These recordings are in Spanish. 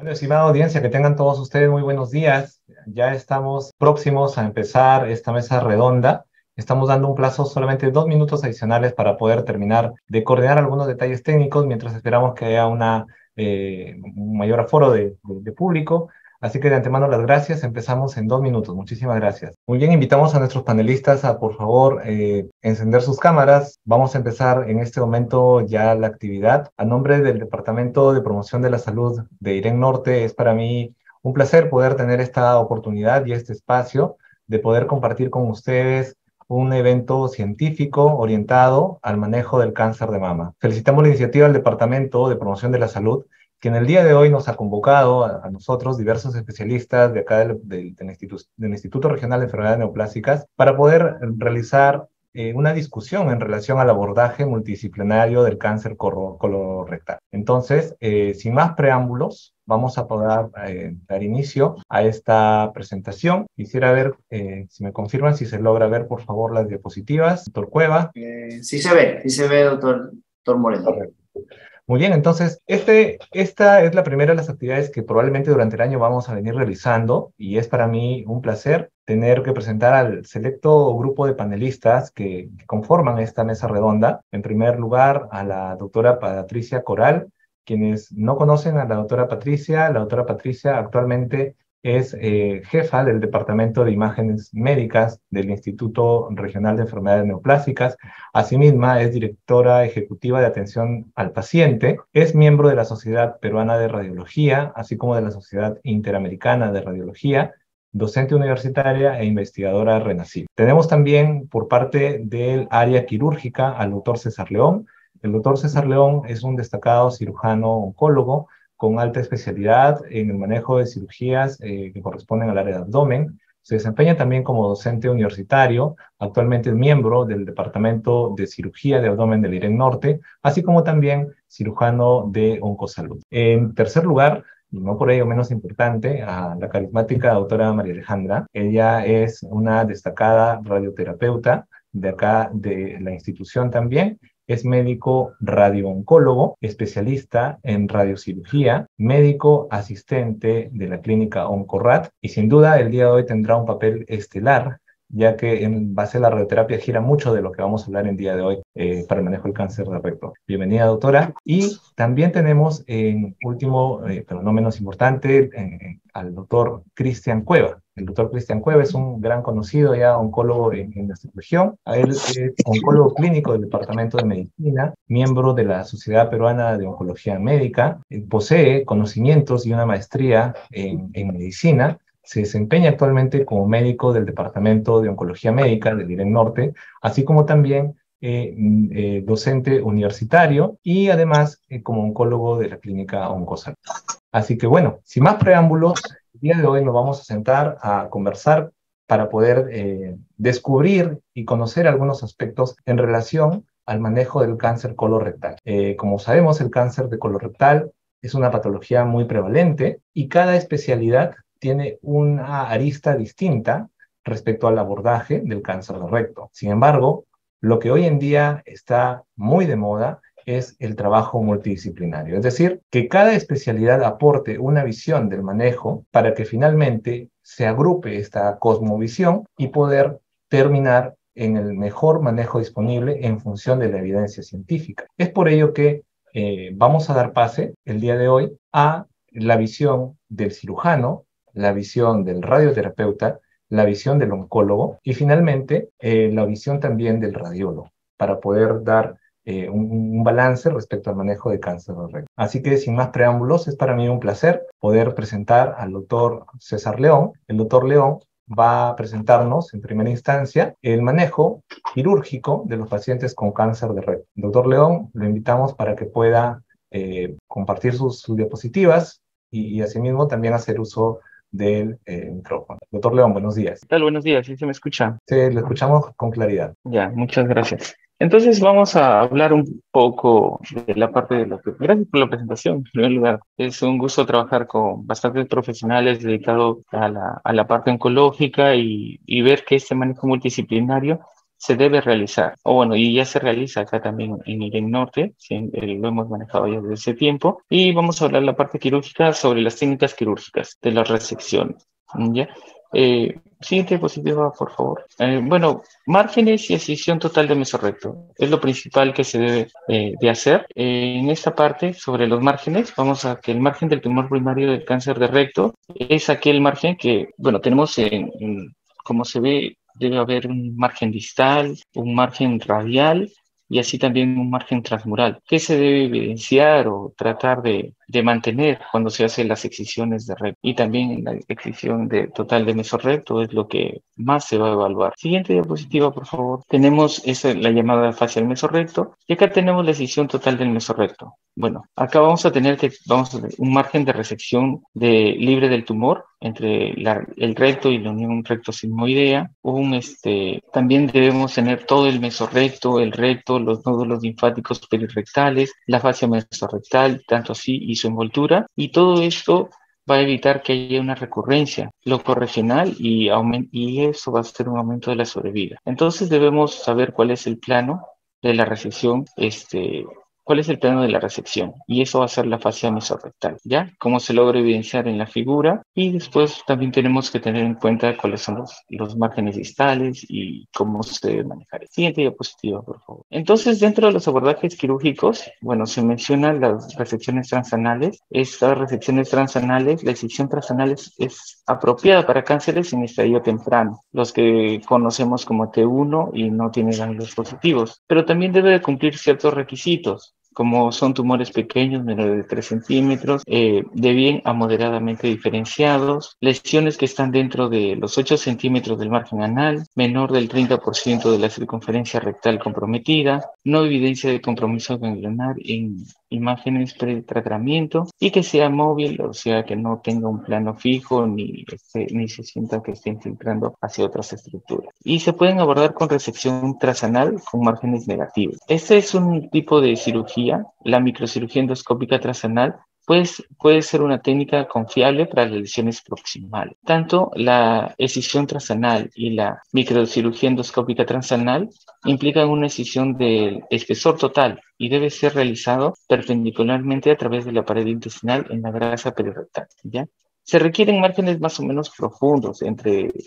Bueno, estimada audiencia, que tengan todos ustedes muy buenos días. Ya estamos próximos a empezar esta mesa redonda. Estamos dando un plazo solamente 2 minutos adicionales para poder terminar de coordinar algunos detalles técnicos mientras esperamos que haya un mayor aforo de público. Así que de antemano las gracias. Empezamos en 2 minutos. Muchísimas gracias. Muy bien, invitamos a nuestros panelistas a, por favor, encender sus cámaras. Vamos a empezar en este momento ya la actividad. A nombre del Departamento de Promoción de la Salud de Irén Norte, es para mí un placer poder tener esta oportunidad y este espacio de poder compartir con ustedes un evento científico orientado al manejo del cáncer de mama. Felicitamos la iniciativa del Departamento de Promoción de la Salud, que en el día de hoy nos ha convocado a nosotros, diversos especialistas de acá del Instituto Regional de Enfermedades Neoplásicas, para poder realizar una discusión en relación al abordaje multidisciplinario del cáncer colorectal. Entonces, sin más preámbulos, vamos a poder dar inicio a esta presentación. Quisiera ver si me confirman si se logra ver, por favor, las diapositivas. Doctor Cueva. Sí se ve, doctor Moreno. Correcto. Muy bien, entonces, esta es la primera de las actividades que probablemente durante el año vamos a venir realizando y es para mí un placer tener que presentar al selecto grupo de panelistas que conforman esta mesa redonda. En primer lugar, a la doctora Patricia Coral. Quienes no conocen a la doctora Patricia actualmente es jefa del Departamento de Imágenes Médicas del Instituto Regional de Enfermedades Neoplásicas. Asimismo, es directora ejecutiva de atención al paciente, es miembro de la Sociedad Peruana de Radiología, así como de la Sociedad Interamericana de Radiología, docente universitaria e investigadora RENACIP. Tenemos también por parte del área quirúrgica al doctor César León. El doctor César León es un destacado cirujano oncólogo con alta especialidad en el manejo de cirugías que corresponden al área de abdomen. Se desempeña también como docente universitario, actualmente es miembro del Departamento de Cirugía de Abdomen del IREN Norte, así como también cirujano de Oncosalud. En tercer lugar, y no por ello menos importante, a la carismática doctora María Alejandra. Ella es una destacada radioterapeuta de acá de la institución también. Es médico radiooncólogo, especialista en radiocirugía, médico asistente de la clínica Oncorrat y sin duda el día de hoy tendrá un papel estelar, ya que en base a la radioterapia gira mucho de lo que vamos a hablar el día de hoy para el manejo del cáncer de recto. Bienvenida, doctora. Y también tenemos en último, pero no menos importante, al doctor Cristian Cueva. El doctor Cristian Cueva es un gran conocido ya oncólogo en nuestra región. Él es oncólogo clínico del Departamento de Medicina, miembro de la Sociedad Peruana de Oncología Médica, posee conocimientos y una maestría en medicina. Se desempeña actualmente como médico del Departamento de Oncología Médica del IREN Norte, así como también docente universitario y además como oncólogo de la clínica Oncosalud. Así que bueno, sin más preámbulos, el día de hoy nos vamos a sentar a conversar para poder descubrir y conocer algunos aspectos en relación al manejo del cáncer colorectal. Como sabemos, el cáncer de colorectal es una patología muy prevalente y cada especialidad tiene una arista distinta respecto al abordaje del cáncer de recto. Sin embargo, lo que hoy en día está muy de moda es el trabajo multidisciplinario, es decir, que cada especialidad aporte una visión del manejo para que finalmente se agrupe esta cosmovisión y poder terminar en el mejor manejo disponible en función de la evidencia científica. Es por ello que vamos a dar pase el día de hoy a la visión del cirujano, la visión del radioterapeuta, la visión del oncólogo y finalmente la visión también del radiólogo para poder dar un balance respecto al manejo de cáncer de recto. Así que sin más preámbulos, es para mí un placer poder presentar al doctor César León. El doctor León va a presentarnos en primera instancia el manejo quirúrgico de los pacientes con cáncer de recto. Doctor León, lo invitamos para que pueda compartir sus diapositivas y asimismo también hacer uso del micrófono. Doctor León, buenos días. ¿Qué tal? Buenos días, ¿sí se me escucha? Sí, lo escuchamos con claridad. Ya, muchas gracias. Entonces vamos a hablar un poco de la parte de lo que... Gracias por la presentación, en primer lugar. Es un gusto trabajar con bastantes profesionales dedicados a la parte oncológica y ver que este manejo multidisciplinario se debe realizar, o bueno, y ya se realiza acá también en IREN Norte, sí, lo hemos manejado ya desde ese tiempo, y vamos a hablar la parte quirúrgica sobre las técnicas quirúrgicas de las resecciones, ¿ya? Siguiente diapositiva, por favor. Bueno, márgenes y escisión total de mesorrecto es lo principal que se debe de hacer. En esta parte, sobre los márgenes, vamos a que el margen del tumor primario del cáncer de recto es aquel margen que, bueno, tenemos como se ve, debe haber un margen distal, un margen radial y así también un margen transmural. ¿Qué se debe evidenciar o tratar de mantener cuando se hacen las excisiones de recto? Y también la excisión total de mesorrecto es lo que más se va a evaluar. Siguiente diapositiva, por favor. Tenemos la llamada fascia del mesorrecto y acá tenemos la excisión total del mesorrecto. Bueno, acá vamos a tener un margen de resección libre del tumor entre el recto y la unión recto-sigmoidea. También debemos tener todo el mesorrecto, el recto, los nódulos linfáticos perirectales, la fascia mesorrectal, tanto así y su envoltura. Y todo esto va a evitar que haya una recurrencia locorregional y eso va a ser un aumento de la sobrevida. Entonces debemos saber cuál es el plano de la resección, cuál es el plano de la resección, y eso va a ser la fascia mesorrectal, ¿ya? Cómo se logra evidenciar en la figura, y después también tenemos que tener en cuenta cuáles son los márgenes distales y cómo se debe manejar. Siguiente diapositiva, por favor. Entonces, dentro de los abordajes quirúrgicos, bueno, se mencionan las resecciones transanales. Estas resecciones transanales, la excisión transanal es apropiada para cánceres en estadio temprano, los que conocemos como T1 y no tienen ganglios positivos, pero también debe de cumplir ciertos requisitos, como son tumores pequeños, menores de 3 centímetros, de bien a moderadamente diferenciados, lesiones que están dentro de los 8 centímetros del margen anal, menor del 30% de la circunferencia rectal comprometida, no evidencia de compromiso ganglionar en imágenes pre-tratamiento y que sea móvil, o sea, que no tenga un plano fijo ni se sienta que esté infiltrando hacia otras estructuras. Y se pueden abordar con resección transanal con márgenes negativos. Este es un tipo de cirugía, la microcirugía endoscópica transanal, pues puede ser una técnica confiable para las lesiones proximales. Tanto la excisión transanal y la microcirugía endoscópica transanal implican una excisión del espesor total y debe ser realizado perpendicularmente a través de la pared intestinal en la grasa perirectal, ¿ya? Se requieren márgenes más o menos profundos,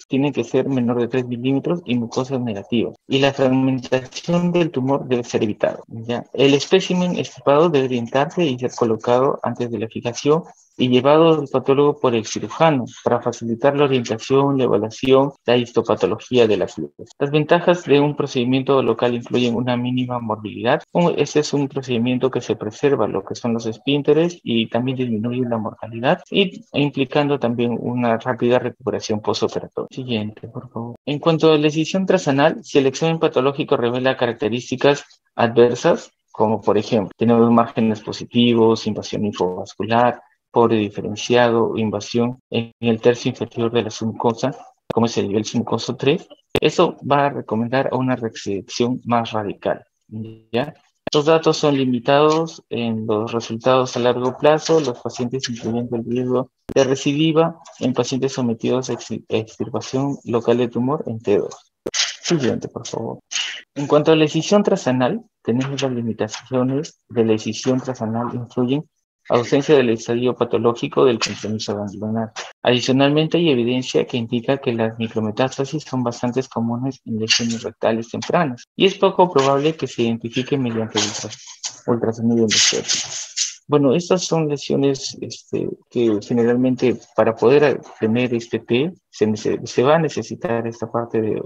tienen que ser menor de 3 milímetros y mucosas negativas. Y la fragmentación del tumor debe ser evitado, ¿ya? El espécimen estipado debe orientarse y ser colocado antes de la fijación y llevado al patólogo por el cirujano para facilitar la orientación, la evaluación, la histopatología de las lesiones. Las ventajas de un procedimiento local incluyen una mínima morbilidad. Este es un procedimiento que se preserva lo que son los esfínteres y también disminuye la mortalidad implicando también una rápida recuperación postoperatoria. Siguiente, por favor. En cuanto a la decisión transanal, si el examen patológico revela características adversas, como por ejemplo, tenemos márgenes positivos, invasión linfovascular, pobre diferenciado, invasión en el tercio inferior de la submucosa, como es el nivel submucoso 3, eso va a recomendar a una resección más radical, ¿ya? Los datos son limitados en los resultados a largo plazo. Los pacientes incluyen el riesgo de recidiva en pacientes sometidos a extirpación local de tumor en T2. Siguiente, por favor. En cuanto a la excisión transanal, tenemos las limitaciones de la excisión transanal incluyen ausencia del estadio patológico del compromiso ganglionar. Adicionalmente, hay evidencia que indica que las micrometástasis son bastante comunes en lesiones rectales tempranas y es poco probable que se identifiquen mediante ultrasonido endoscópico. Bueno, estas son lesiones que generalmente para poder tener este T se va a necesitar esta parte de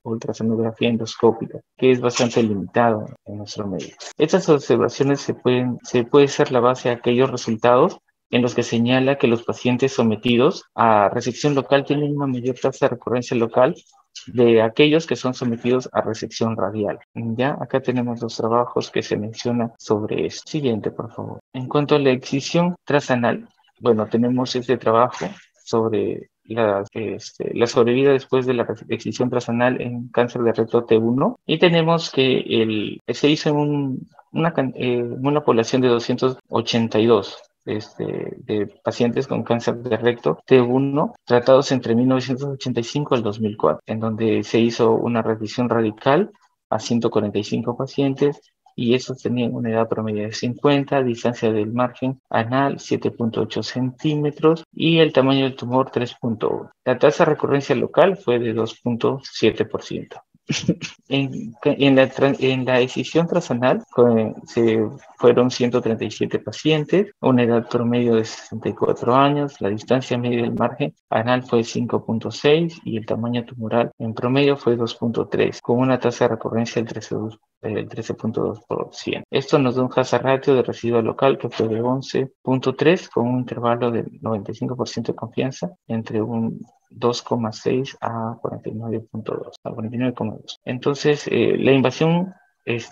ultrasonografía endoscópica, que es bastante limitada en nuestro medio. Estas observaciones se puede ser la base de aquellos resultados en los que señala que los pacientes sometidos a resección local tienen una mayor tasa de recurrencia local de aquellos que son sometidos a resección radial. Ya, acá tenemos los trabajos que se mencionan sobre esto. Siguiente, por favor. En cuanto a la excisión transanal, bueno, tenemos este trabajo sobre la sobrevida después de la excisión transanal en cáncer de recto T1 y tenemos que se hizo en una población de 282 de pacientes con cáncer de recto T1 tratados entre 1985 al 2004, en donde se hizo una revisión radical a 145 pacientes y estos tenían una edad promedio de 50, distancia del margen anal 7,8 centímetros y el tamaño del tumor 3,1. La tasa de recurrencia local fue de 2,7%. En la decisión transanal se fueron 137 pacientes, una edad promedio de 64 años, la distancia media del margen anal fue 5,6 y el tamaño tumoral en promedio fue 2,3, con una tasa de recurrencia del 13,2%. Esto nos da un hazard ratio de residuo local que fue de 11,3 con un intervalo del 95% de confianza entre un 2,6 a 49,2 a 49,2. Entonces, la invasión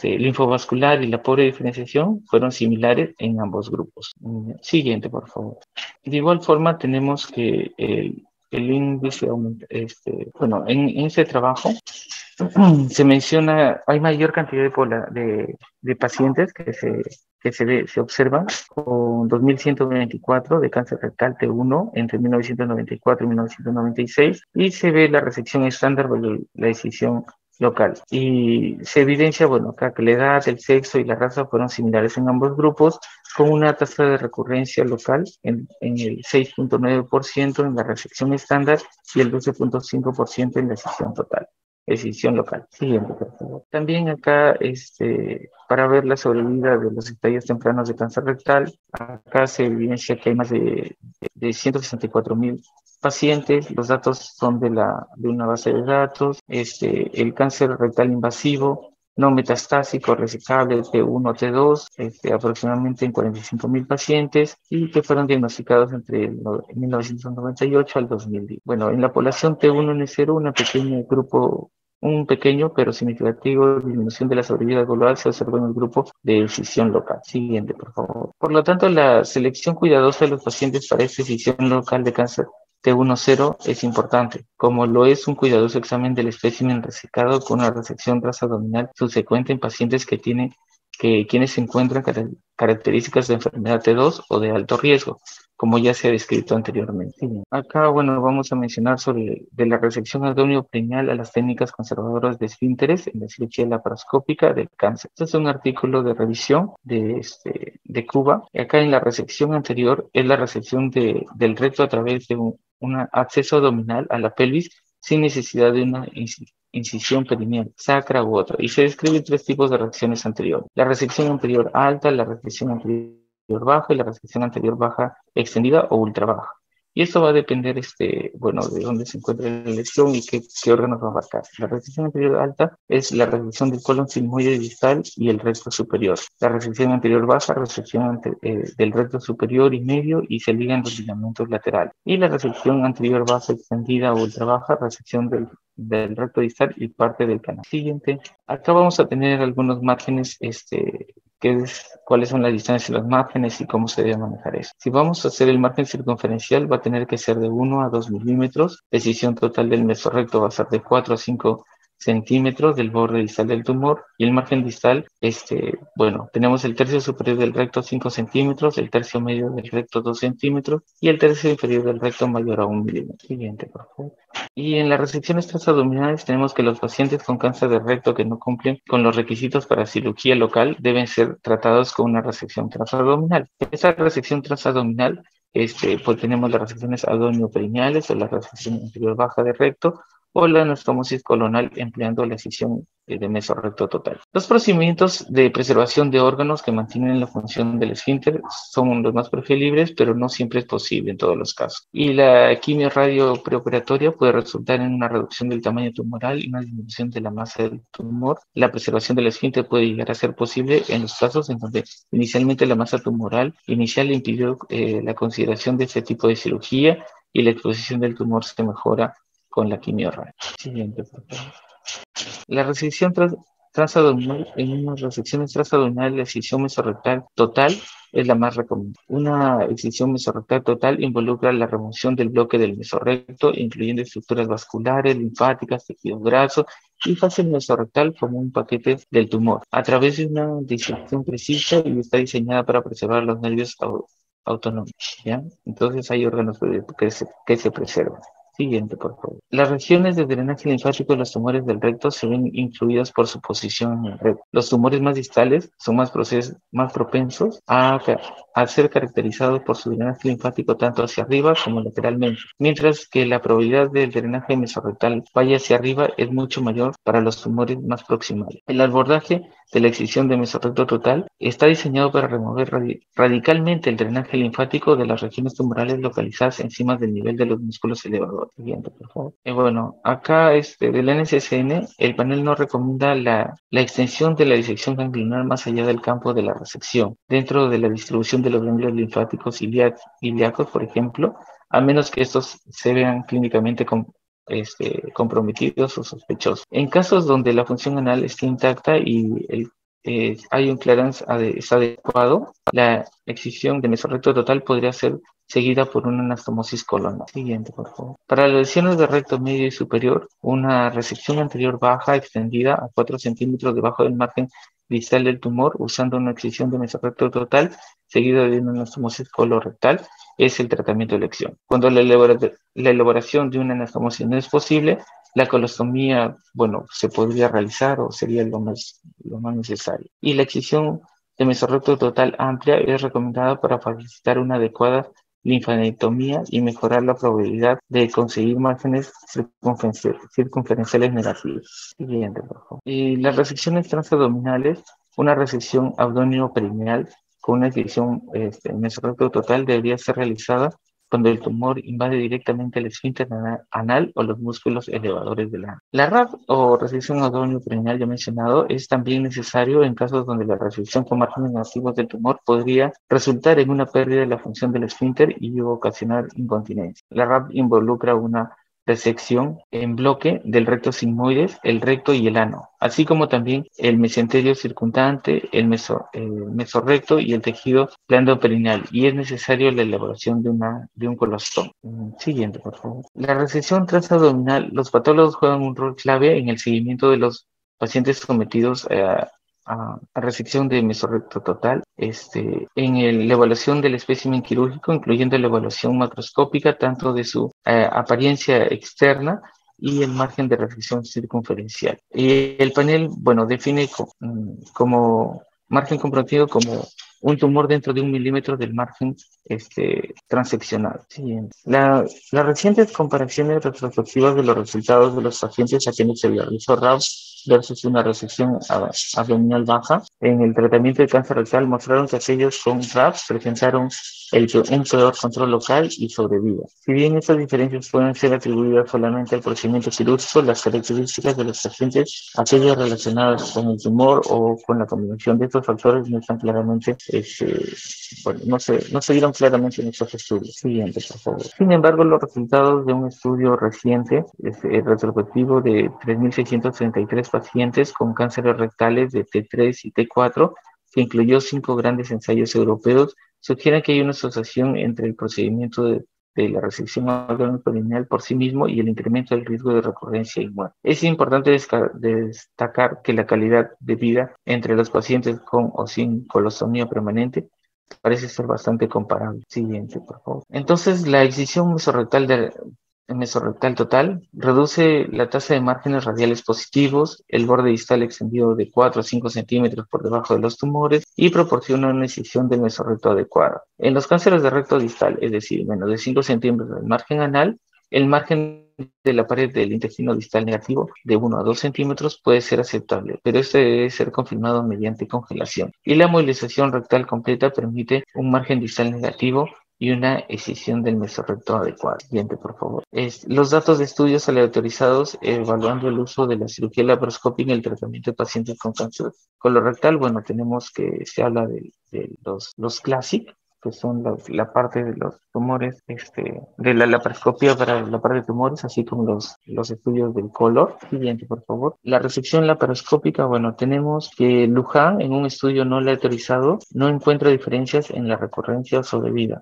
linfovascular y la pobre diferenciación fueron similares en ambos grupos. Siguiente, por favor. De igual forma, tenemos que el índice aumenta, bueno, en ese trabajo se menciona, hay mayor cantidad de pacientes se observan con 2.124 de cáncer rectal T1 entre 1994 y 1996 y se ve la resección estándar de la decisión local. Y se evidencia, bueno, acá que la edad, el sexo y la raza fueron similares en ambos grupos, con una tasa de recurrencia local en el 6,9% en la resección estándar y el 12,5% en la decisión total. Decisión local. Siguiente, por favor. También acá, para ver la sobrevida de los estadios tempranos de cáncer rectal, acá se evidencia que hay más de 164.000 pacientes. Los datos son de una base de datos. El cáncer rectal invasivo no metastásico resecable T1, T2, aproximadamente en 45.000 pacientes y que fueron diagnosticados entre 1998 al 2010. Bueno, en la población T1N0, un pequeño pero significativo disminución de la sobrevida global se observó en el grupo de decisión local. Siguiente, por favor. Por lo tanto, la selección cuidadosa de los pacientes para esta decisión local de cáncer T1-0 es importante, como lo es un cuidadoso examen del espécimen resecado con una resección transabdominal subsecuente en pacientes quienes se encuentran características de enfermedad T2 o de alto riesgo, como ya se ha descrito anteriormente. Acá, bueno, vamos a mencionar de la resección abdominoperineal a las técnicas conservadoras de esfínteres en la cirugía laparoscópica del cáncer. Este es un artículo de revisión de Cuba. Acá en la resección anterior es la resección del recto a través de un acceso abdominal a la pelvis sin necesidad de una incisión perineal, sacra u otra. Y se describen tres tipos de resecciones anteriores. La resección anterior alta, la resección anterior baja y la resección anterior baja extendida o ultra baja. Y esto va a depender, bueno, de dónde se encuentra la lesión y qué órganos va a abarcar. La resección anterior alta es la resección del colon sigmoide distal y el recto superior. La resección anterior baja, resección del recto superior y medio y se ligan los ligamentos laterales. Y la resección anterior baja extendida o ultra baja, resección del recto distal y parte del canal. Siguiente. Acá vamos a tener algunos márgenes, cuáles son las distancias de los márgenes y cómo se debe manejar eso. Si vamos a hacer el margen circunferencial, va a tener que ser de 1 a 2 milímetros. Decisión total del mesorrecto va a ser de 4 a 5 centímetros del borde distal del tumor y el margen distal, bueno, tenemos el tercio superior del recto 5 centímetros, el tercio medio del recto 2 centímetros y el tercio inferior del recto mayor a 1 milímetro. Siguiente, por favor. Y en las resecciones transabdominales tenemos que los pacientes con cáncer de recto que no cumplen con los requisitos para cirugía local deben ser tratados con una resección transabdominal. Esa resección transabdominal, pues tenemos las resecciones abdominoperineales o la resección anterior baja de recto o la anastomosis colonal empleando la excisión de mesorrecto total. Los procedimientos de preservación de órganos que mantienen la función del esfínter son los más preferibles, pero no siempre es posible en todos los casos. Y la quimio-radio preoperatoria puede resultar en una reducción del tamaño tumoral y una disminución de la masa del tumor. La preservación del esfínter puede llegar a ser posible en los casos en donde inicialmente la masa tumoral inicial impidió la consideración de este tipo de cirugía y la exposición del tumor se mejora con la quimio-radio. Siguiente, por favor. La resección transabdominal, en unas resecciones transabdominales, la excisión mesorrectal total es la más recomendada. Una excisión mesorrectal total involucra la remoción del bloque del mesorrecto, incluyendo estructuras vasculares, linfáticas, tejidos grasos y fase mesorrectal como un paquete del tumor, a través de una disección precisa y está diseñada para preservar los nervios autónoma, ¿ya? Entonces hay órganos que se preservan. Siguiente, por favor. Las regiones de drenaje linfático de los tumores del recto se ven influidas por su posición en el recto. Los tumores más distales son más propensos a ser caracterizados por su drenaje linfático tanto hacia arriba como lateralmente, mientras que la probabilidad del drenaje mesorrectal vaya hacia arriba es mucho mayor para los tumores más proximales. El abordaje de la excisión de mesorrecto total está diseñado para remover radicalmente el drenaje linfático de las regiones tumorales localizadas encima del nivel de los músculos elevadores. Siguiente, por favor. Bueno, acá del NCCN, el panel no recomienda la extensión de la disección ganglionar más allá del campo de la resección, dentro de la distribución de los ganglios linfáticos ilíacos, por ejemplo, a menos que estos se vean clínicamente comprometidos o sospechosos. En casos donde la función anal esté intacta y hay un clearance es adecuado, la excisión de mesorrecto total podría ser seguida por una anastomosis colonal. Siguiente, por favor. Para las lesiones de recto medio y superior, una resección anterior baja extendida a 4 centímetros debajo del margen distal del tumor, usando una excisión de mesorrecto total seguida de una anastomosis colorectal, es el tratamiento de elección. Cuando la elaboración de una anastomosis no es posible, la colostomía, bueno, se podría realizar o sería lo más necesario. Y la excisión de mesorrecto total amplia es recomendada para facilitar una adecuada linfadenectomía y mejorar la probabilidad de conseguir márgenes circunferenciales negativos. Siguiente, por favor. Y las resecciones transabdominales, una resección abdominoperineal con una excisión mesorrecto total debería ser realizada cuando el tumor invade directamente el esfínter anal o los músculos elevadores del ano. La RAP o resección abdominoperineal ya mencionado es también necesario en casos donde la resección con márgenes negativos del tumor podría resultar en una pérdida de la función del esfínter y ocasionar incontinencia. La RAP involucra una resección en bloque del recto sigmoides, el recto y el ano, así como también el mesenterio circundante, el mesorrecto y el tejido blando perineal, y es necesario la elaboración de un colostoma. Siguiente, por favor. La resección transabdominal, los patólogos juegan un rol clave en el seguimiento de los pacientes sometidos a resección de mesorrecto total, la evaluación del espécimen quirúrgico, incluyendo la evaluación macroscópica tanto de su apariencia externa y el margen de resección circunferencial. Y el panel, bueno, define como margen comprometido como un tumor dentro de 1 milímetro del margen transeccional. Siguiente. Las recientes comparaciones retrospectivas de los resultados de los pacientes a quienes se realizó RAW versus una resección abdominal baja en el tratamiento de cáncer rectal mostraron que aquellos con RAPS presentaron un peor control local y sobrevida. Si bien estas diferencias pueden ser atribuidas solamente al procedimiento quirúrgico, las características de los pacientes, aquellas relacionadas con el tumor o con la combinación de estos factores, no están claramente, no se dieron claramente en estos estudios. Siguiente, por favor. Sin embargo, los resultados de un estudio reciente, retrospectivo de 3.633 pacientes con cánceres rectales de T3 y T4, que incluyó 5 grandes ensayos europeos, sugieren que hay una asociación entre el procedimiento de la resección abdominoperineal por sí mismo y el incremento del riesgo de recurrencia y muerte. Es importante destacar que la calidad de vida entre los pacientes con o sin colostomía permanente parece ser bastante comparable. Siguiente, por favor. Entonces, la excisión mesorrectal total reduce la tasa de márgenes radiales positivos, el borde distal extendido de 4 a 5 centímetros por debajo de los tumores y proporciona una excisión del mesorrecto adecuada. En los cánceres de recto distal, es decir, menos de 5 centímetros del margen anal, el margen de la pared del intestino distal negativo de 1 a 2 centímetros puede ser aceptable, pero este debe ser confirmado mediante congelación. Y la movilización rectal completa permite un margen distal negativo y una excisión del mesorrecto adecuado. Siguiente, por favor. Los datos de estudios aleatorizados evaluando el uso de la cirugía laparoscópica en el tratamiento de pacientes con cáncer colorectal. Bueno, tenemos que se habla de los CLASIC, que son la parte de los tumores, de la laparoscopia para la parte de tumores, así como los estudios del color. Siguiente, por favor. La resección laparoscópica, bueno, tenemos que Luján, en un estudio no aleatorizado, no encuentra diferencias en la recurrencia o sobrevida.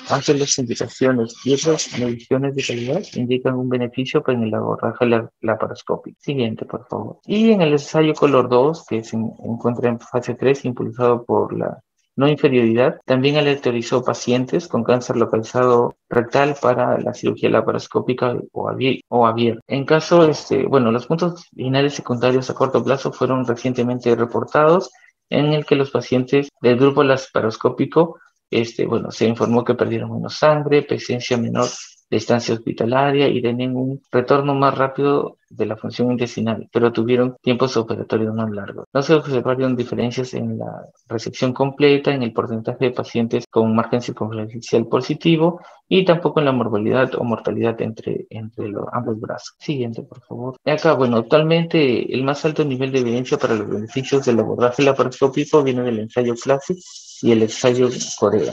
Aunque las indicaciones y otras mediciones de calidad indican un beneficio en el abordaje laparoscópico. Siguiente, por favor. Y en el ensayo color 2, que se encuentra en fase 3, impulsado por la no inferioridad. También aleatorizó pacientes con cáncer localizado rectal para la cirugía laparoscópica o abierta. En caso, los puntos finales secundarios a corto plazo fueron recientemente reportados, en el que los pacientes del grupo laparoscópico, se informó que perdieron menos sangre, presencia menor de estancia hospitalaria y tenían un retorno más rápido de la función intestinal, pero tuvieron tiempos operatorios más largos. No se observaron diferencias en la resección completa, en el porcentaje de pacientes con margen circunferencial positivo y tampoco en la morbilidad o mortalidad entre ambos brazos. Siguiente, por favor. Acá, actualmente el más alto nivel de evidencia para los beneficios del abordaje laparoscópico viene del ensayo Classic y el ensayo Corea.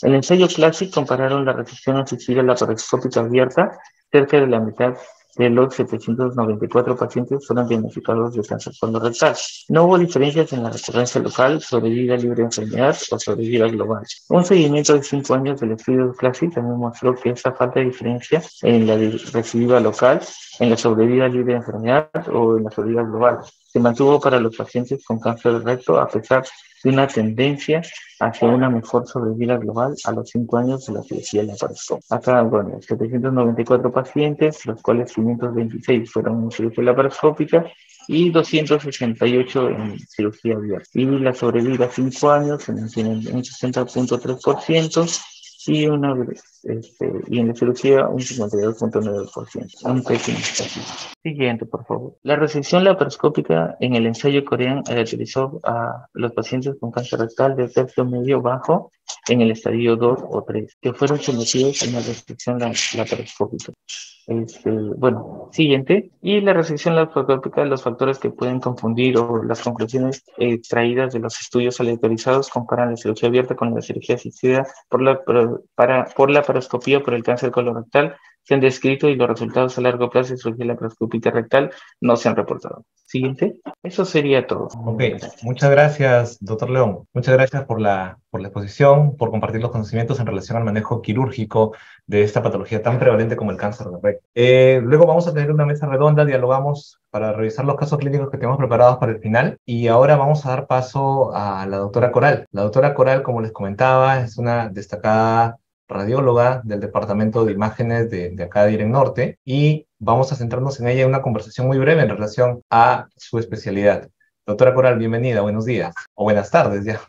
El ensayo Classic compararon la resección asistida laparoscópica abierta. Cerca de la mitad de los 794 pacientes fueron diagnosticados de cáncer colorectal. No hubo diferencias en la recurrencia local, sobrevida libre de enfermedad o sobrevida global. Un seguimiento de 5 años del estudio Classic también mostró que esa falta de diferencia en la recidiva local, en la sobrevida libre de enfermedad o en la sobrevida global se mantuvo para los pacientes con cáncer de recto a pesar de una tendencia hacia una mejor sobrevida global a los 5 años de la cirugía laparoscópica. Acá, 794 pacientes, los cuales 526 fueron en cirugía laparoscópica y 268 en cirugía abierta. Y la sobrevida a 5 años se mantiene en un 60.3% y y en la cirugía un 52.9%. Un pésimo estatus. Siguiente, por favor. La resección laparoscópica en el ensayo coreano utilizó a los pacientes con cáncer rectal de tercio medio bajo en el estadio 2 o 3, que fueron sometidos a una resección laparoscópica. Siguiente. Y la resección laparoscópica, los factores que pueden confundir o las conclusiones extraídas de los estudios aleatorizados comparan la cirugía abierta con la cirugía asistida por la laparoscopía por el cáncer colorectal. Se han descrito y los resultados a largo plazo de cirugía laparoscópica rectal no se han reportado. Siguiente. Eso sería todo. Ok, muchas gracias, doctor León. Muchas gracias por la exposición, por compartir los conocimientos en relación al manejo quirúrgico de esta patología tan prevalente como el cáncer de recto. Luego vamos a tener una mesa redonda, dialogamos para revisar los casos clínicos que tenemos preparados para el final. Y ahora vamos a dar paso a la doctora Coral. La doctora Coral, como les comentaba, es una destacada radióloga del Departamento de Imágenes de acá de IREN Norte, y vamos a centrarnos en ella en una conversación muy breve en relación a su especialidad. Doctora Coral, bienvenida, buenos días, o buenas tardes ya.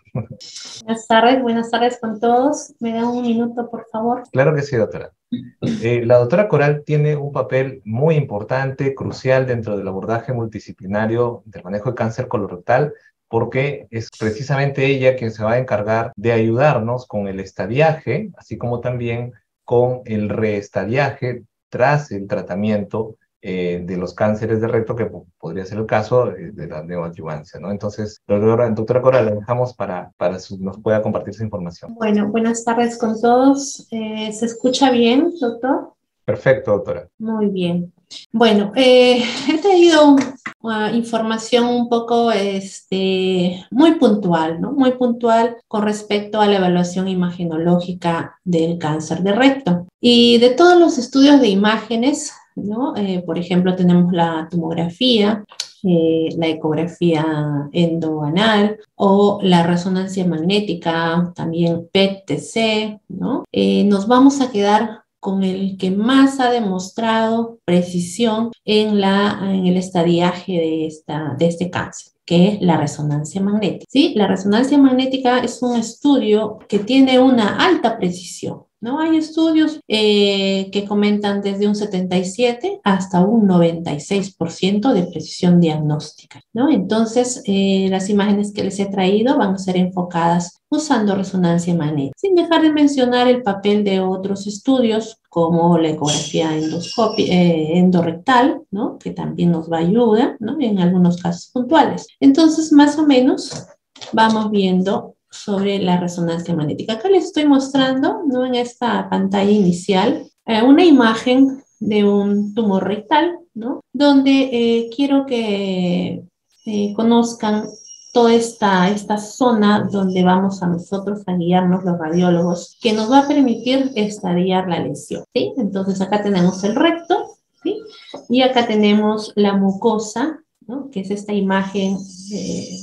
Buenas tardes con todos. ¿Me da un minuto, por favor? Claro que sí, doctora. La doctora Coral tiene un papel muy importante, crucial dentro del abordaje multidisciplinario del manejo de cáncer colorectal, porque es precisamente ella quien se va a encargar de ayudarnos con el estadiaje, así como también con el reestadiaje tras el tratamiento de los cánceres de recto, que podría ser el caso de la neoadyuvancia, ¿no? Entonces, doctora Coral, la dejamos para nos pueda compartir su información. Bueno, buenas tardes con todos. ¿Se escucha bien, doctor? Perfecto, doctora. Muy bien. Bueno, he traído información un poco muy puntual, ¿no? Muy puntual con respecto a la evaluación imagenológica del cáncer de recto. Y de todos los estudios de imágenes, ¿no? Por ejemplo, tenemos la tomografía, la ecografía endoanal o la resonancia magnética, también PET-TC, ¿no? Nos vamos a quedar con el que más ha demostrado precisión en el estadiaje de este cáncer, que es la resonancia magnética. ¿Sí? La resonancia magnética es un estudio que tiene una alta precisión, ¿no? Hay estudios que comentan desde un 77 hasta un 96% de precisión diagnóstica, ¿no? Entonces, las imágenes que les he traído van a ser enfocadas usando resonancia magnética, sin dejar de mencionar el papel de otros estudios como la ecografía endorrectal, ¿no? Que también nos va a ayudar, ¿no? En algunos casos puntuales. Entonces, más o menos, vamos viendo sobre la resonancia magnética. Acá les estoy mostrando, ¿no? En esta pantalla inicial, una imagen de un tumor rectal, ¿no? Donde quiero que conozcan toda esta zona donde vamos a nosotros a guiarnos los radiólogos, que nos va a permitir estadiar la lesión, ¿sí? Entonces acá tenemos el recto, ¿sí? Y acá tenemos la mucosa ¿no? Que es esta imagen,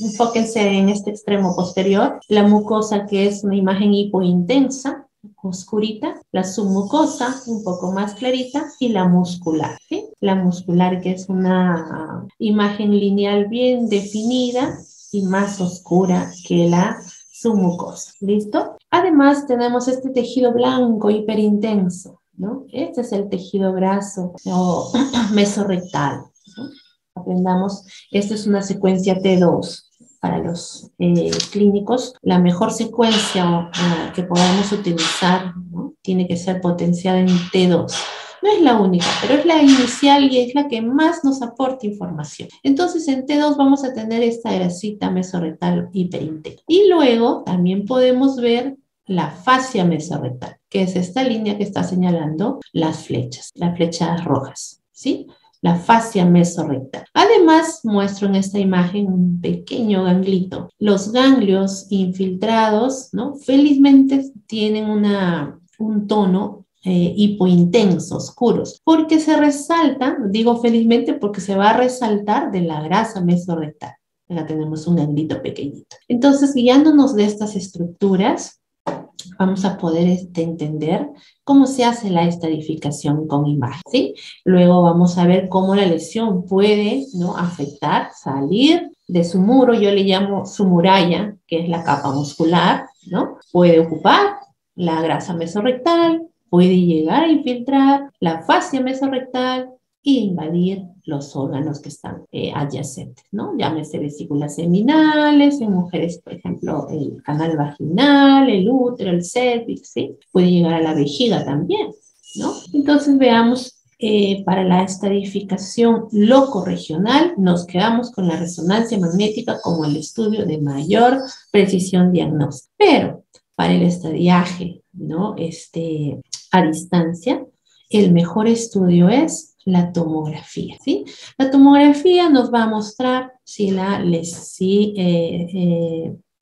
enfóquense en este extremo posterior, la mucosa que es una imagen hipointensa, oscurita, la submucosa un poco más clarita y la muscular, ¿sí? La muscular que es una imagen lineal bien definida y más oscura que la submucosa, ¿listo? Además tenemos este tejido blanco hiperintenso, ¿no? Este es el tejido graso o mesorrectal, ¿no? Aprendamos, esta es una secuencia T2 para los clínicos. La mejor secuencia que podamos utilizar, ¿no? Tiene que ser potenciada en T2. No es la única, pero es la inicial y es la que más nos aporta información. Entonces, en T2 vamos a tener esta grasita mesorrectal hiperintensa. Y luego también podemos ver la fascia mesorrectal, que es esta línea que está señalando las flechas rojas, ¿sí? La fascia mesorrectal. Además, muestro en esta imagen un pequeño ganglito. Los ganglios infiltrados, ¿no? Felizmente tienen un tono hipointenso, oscuros, porque se resalta, digo felizmente porque se va a resaltar de la grasa mesorrectal. Acá tenemos un ganglito pequeñito. Entonces, guiándonos de estas estructuras, vamos a poder entender cómo se hace la estadificación con imagen, ¿sí? Luego vamos a ver cómo la lesión puede, ¿no? Afectar, salir de su muro, yo le llamo su muralla, que es la capa muscular, ¿no? Puede ocupar la grasa mesorrectal, puede llegar a infiltrar la fascia mesorrectal e invadir los órganos que están adyacentes, ¿no? Llámese vesículas seminales, en mujeres, por ejemplo, el canal vaginal, el útero, el cervix, ¿sí? Puede llegar a la vejiga también, ¿no? Entonces veamos, para la estadificación locorregional nos quedamos con la resonancia magnética como el estudio de mayor precisión diagnóstica. Pero para el estadiaje, ¿no? A distancia, el mejor estudio es la tomografía, ¿sí? La tomografía nos va a mostrar si la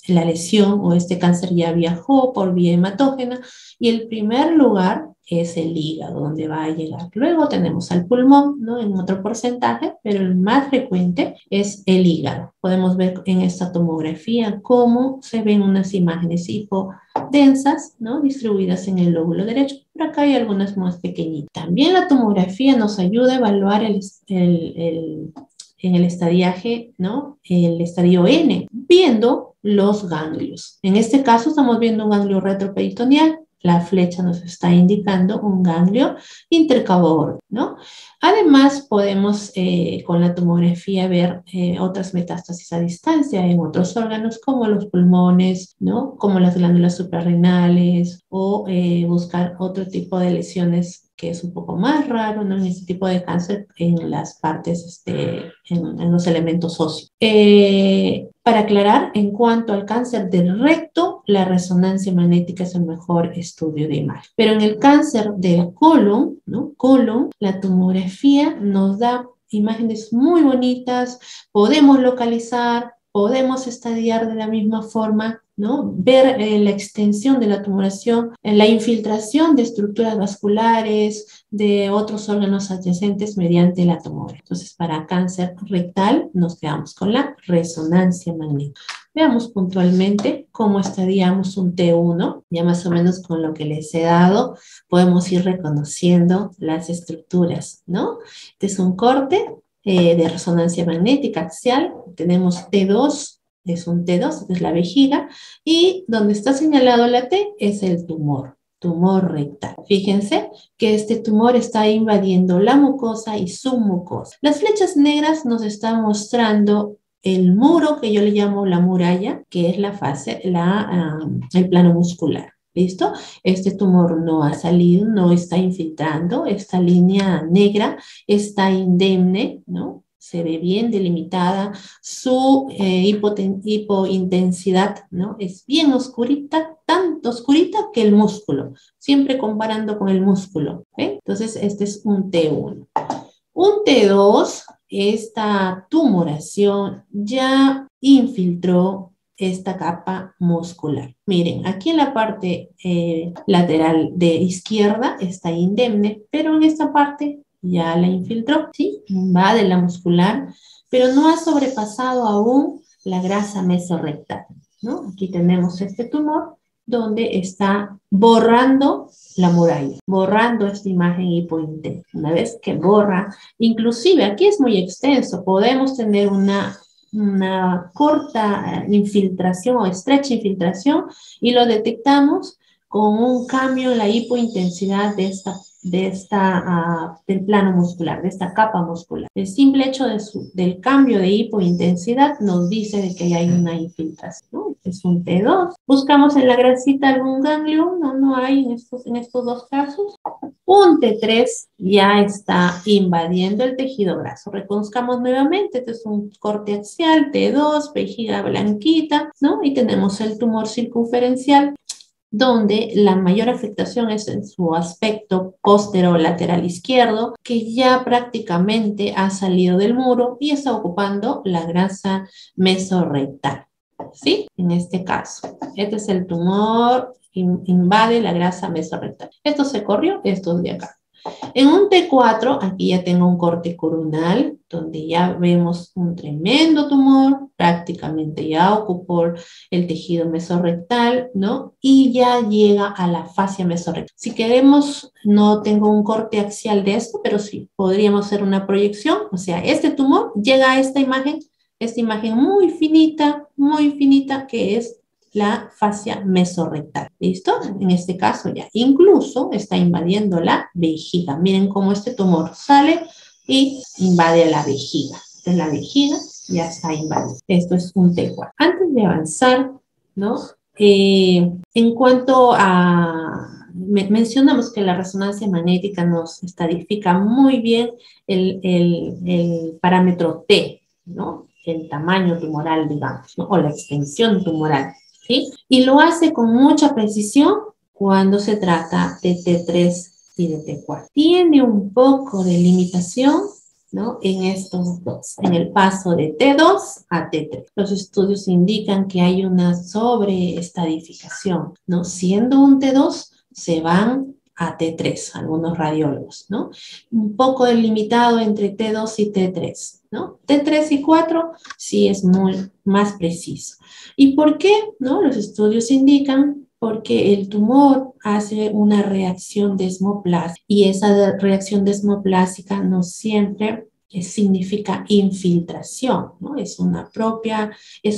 lesión o este cáncer ya viajó por vía hematógena, y el primer lugar es el hígado, donde va a llegar. Luego tenemos al pulmón, ¿no? En otro porcentaje, pero el más frecuente es el hígado. Podemos ver en esta tomografía cómo se ven unas imágenes hipodensas, ¿no? Distribuidas en el lóbulo derecho. Por acá hay algunas más pequeñitas. También la tomografía nos ayuda a evaluar en el estadiaje, ¿no? El estadio N, viendo los ganglios. En este caso estamos viendo un ganglio retroperitoneal. La flecha nos está indicando un ganglio intercabor, ¿no? Además, podemos con la tomografía ver otras metástasis a distancia en otros órganos como los pulmones, ¿no? Como las glándulas suprarrenales o buscar otro tipo de lesiones que es un poco más raro, ¿no? En este tipo de cáncer en las partes, en los elementos óseos. Para aclarar, en cuanto al cáncer del recto, la resonancia magnética es el mejor estudio de imagen. Pero en el cáncer del colon, ¿no? Colon, la tomografía nos da imágenes muy bonitas, podemos localizar, podemos estadiar de la misma forma, ¿no? Ver la extensión de la tumoración, la infiltración de estructuras vasculares, de otros órganos adyacentes mediante la tomografía. Entonces, para cáncer rectal nos quedamos con la resonancia magnética. Veamos puntualmente cómo estadiamos un T1, ya más o menos con lo que les he dado, podemos ir reconociendo las estructuras, ¿no? Este es un corte de resonancia magnética axial, tenemos T2, es un T2, es la vejiga, y donde está señalado la T es el tumor rectal. Fíjense que este tumor está invadiendo la mucosa y submucosa. Las flechas negras nos están mostrando el muro, que yo le llamo la muralla, que es la fase, el plano muscular. ¿Listo? Este tumor no ha salido, no está infiltrando, esta línea negra está indemne, ¿no? Se ve bien delimitada, su hipointensidad, ¿no? Es bien oscurita, tanto oscurita que el músculo, siempre comparando con el músculo, ¿eh? Entonces, este es un T1. Un T2, esta tumoración ya infiltró esta capa muscular. Miren, aquí en la parte lateral de izquierda está indemne, pero en esta parte ya la infiltró, ¿sí? Va de la muscular pero no ha sobrepasado aún la grasa mesorrectal, ¿no? Aquí tenemos este tumor donde está borrando la muralla, borrando esta imagen hipointensa. Una vez que borra, inclusive aquí es muy extenso, podemos tener una corta infiltración o estrecha infiltración y lo detectamos con un cambio en la hipointensidad del plano muscular, de esta capa muscular. El simple hecho del cambio de hipointensidad nos dice de que hay una infiltración, ¿no? Es un T2. Buscamos en la grasita algún ganglio, no hay en estos dos casos. Un T3 ya está invadiendo el tejido graso. Reconozcamos nuevamente, este es un corte axial, T2, vejiga blanquita, ¿no? Y tenemos el tumor circunferencial, donde la mayor afectación es en su aspecto posterolateral izquierdo, que ya prácticamente ha salido del muro y está ocupando la grasa mesorrectal, ¿sí? En este caso, este es el tumor, invade la grasa mesorrectal. Esto se corrió, esto es de acá. En un T4, aquí ya tengo un corte coronal, donde ya vemos un tremendo tumor, prácticamente ya ocupó el tejido mesorrectal, ¿no? Y ya llega a la fascia mesorrectal. Si queremos, no tengo un corte axial de esto, pero sí, podríamos hacer una proyección, o sea, este tumor llega a esta imagen muy finita, que es la fascia mesorrectal. ¿Listo? En este caso ya incluso está invadiendo la vejiga. Miren cómo este tumor sale y invade la vejiga. Esta es la vejiga, ya está invadida. Esto es un T4. Antes de avanzar, ¿no? En cuanto a... mencionamos que la resonancia magnética nos estadifica muy bien el parámetro T, ¿no? El tamaño tumoral, digamos, ¿no? O la extensión tumoral. ¿Sí? Y lo hace con mucha precisión cuando se trata de T3 y de T4. Tiene un poco de limitación, ¿no? En estos dos, en el paso de T2 a T3. Los estudios indican que hay una sobreestadificación, ¿no? Siendo un T2, se van a T3, algunos radiólogos, ¿no? Un poco delimitado entre T2 y T3, ¿no? T3 y 4 sí es más preciso. ¿Y por qué? ¿No? Los estudios indican porque el tumor hace una reacción desmoplásica y esa reacción desmoplásica no siempre significa infiltración, ¿no? Es